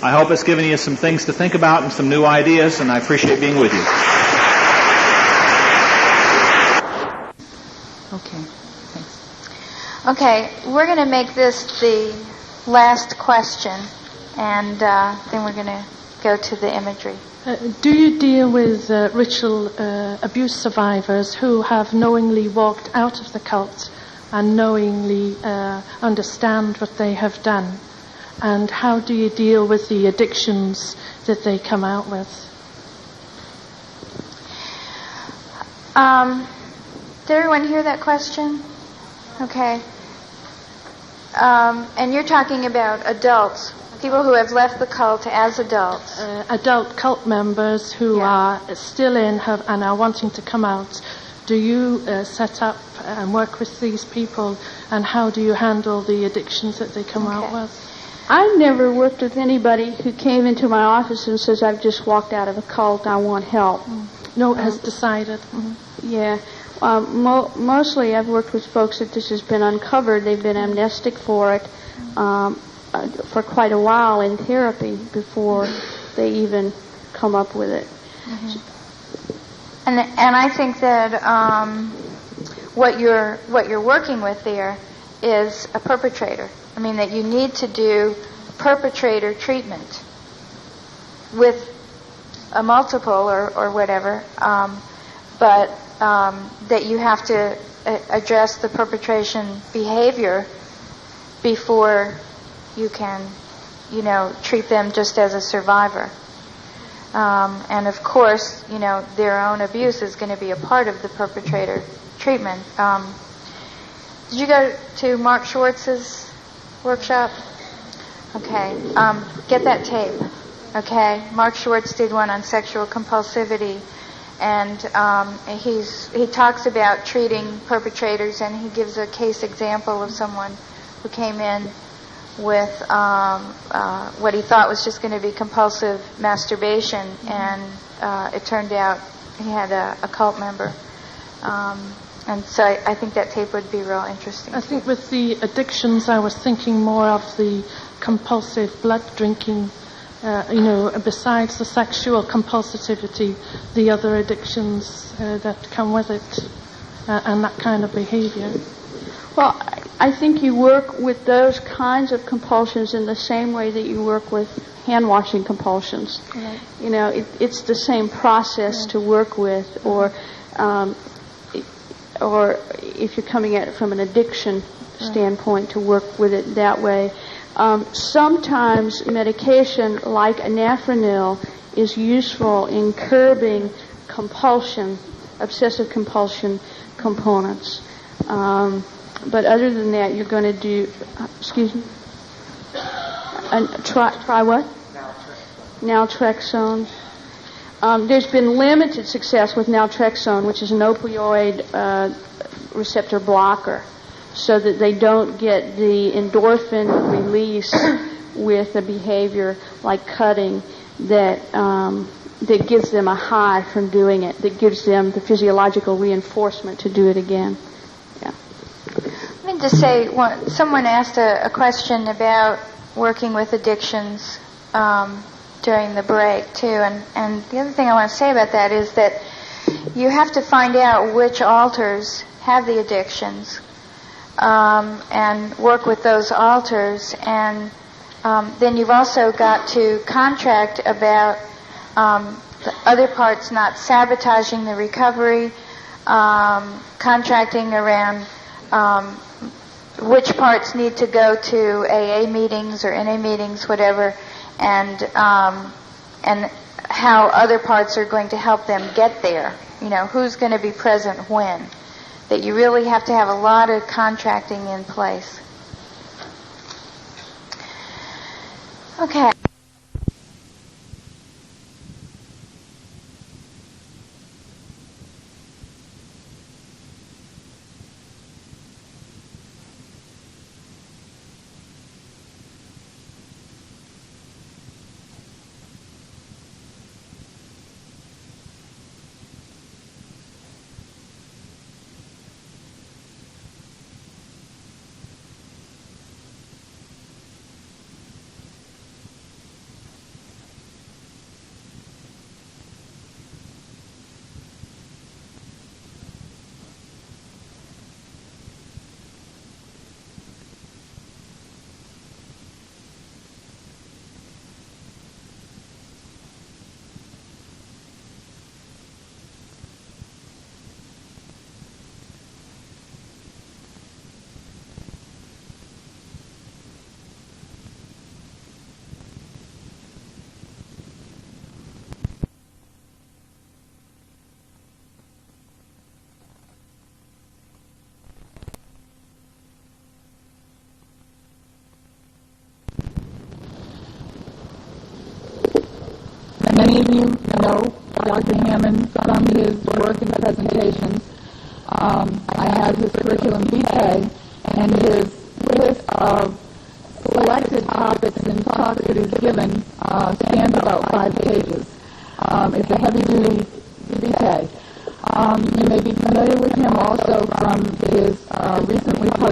I hope it's given you some things to think about and some new ideas, and I appreciate being with you. Okay, thanks. Okay, we're going to make this the last question, and then we're going to go to the imagery. Do you deal with ritual abuse survivors who have knowingly walked out of the cult and knowingly understand what they have done? And how do you deal with the addictions that they come out with? Did everyone hear that question? Okay. And you're talking about adults, people who have left the cult as adults. Adult cult members who are still in and are wanting to come out. Do you set up and work with these people, and how do you handle the addictions that they come out with? I've never worked with anybody who came into my office and says, I've just walked out of a cult, I want help. No, has decided. Yeah. Mostly I've worked with folks that this has been uncovered. They've been amnestic for it for quite a while in therapy before they even come up with it. And I think that what you're working with there is a perpetrator. I mean, that you need to do perpetrator treatment with a multiple or whatever, but that you have to address the perpetration behavior before you can, treat them just as a survivor. And of course, their own abuse is going to be a part of the perpetrator treatment. Did you go to Mark Schwartz's workshop? Okay. Get that tape. Okay. Mark Schwartz did one on sexual compulsivity, and he talks about treating perpetrators, and he gives a case example of someone who came in with what he thought was just going to be compulsive masturbation, and it turned out he had a cult member. And so I think that tape would be real interesting. I think with the addictions, I was thinking more of the compulsive blood drinking besides the sexual compulsivity, the other addictions that come with it, and that kind of behavior? Well, I think you work with those kinds of compulsions in the same way that you work with hand-washing compulsions. Right. It's the same process to work with, or if you're coming at it from an addiction standpoint, to work with it that way. Sometimes medication like anafranil is useful in curbing compulsion, obsessive compulsion components. But other than that, you're going to do, excuse me? Try what? Naltrexone. There's been limited success with naltrexone, which is an opioid receptor blocker, so that they don't get the endorphin release with a behavior like cutting that gives them a high from doing it, that gives them the physiological reinforcement to do it again. Yeah. Let me just say, someone asked a question about working with addictions during the break, too. And the other thing I want to say about that is that you have to find out which alters have the addictions and work with those alters. And then you've also got to contract about the other parts not sabotaging the recovery, contracting around which parts need to go to AA meetings or NA meetings, whatever, and how other parts are going to help them get there. Who's going to be present when. That you really have to have a lot of contracting in place. Okay. Many of you know Dr. Hammond from his work and presentations. I have his curriculum vitae, and his list of selected topics and talks that he's given spans about 5 pages. It's a heavy-duty vitae. You may be familiar with him also from his recently published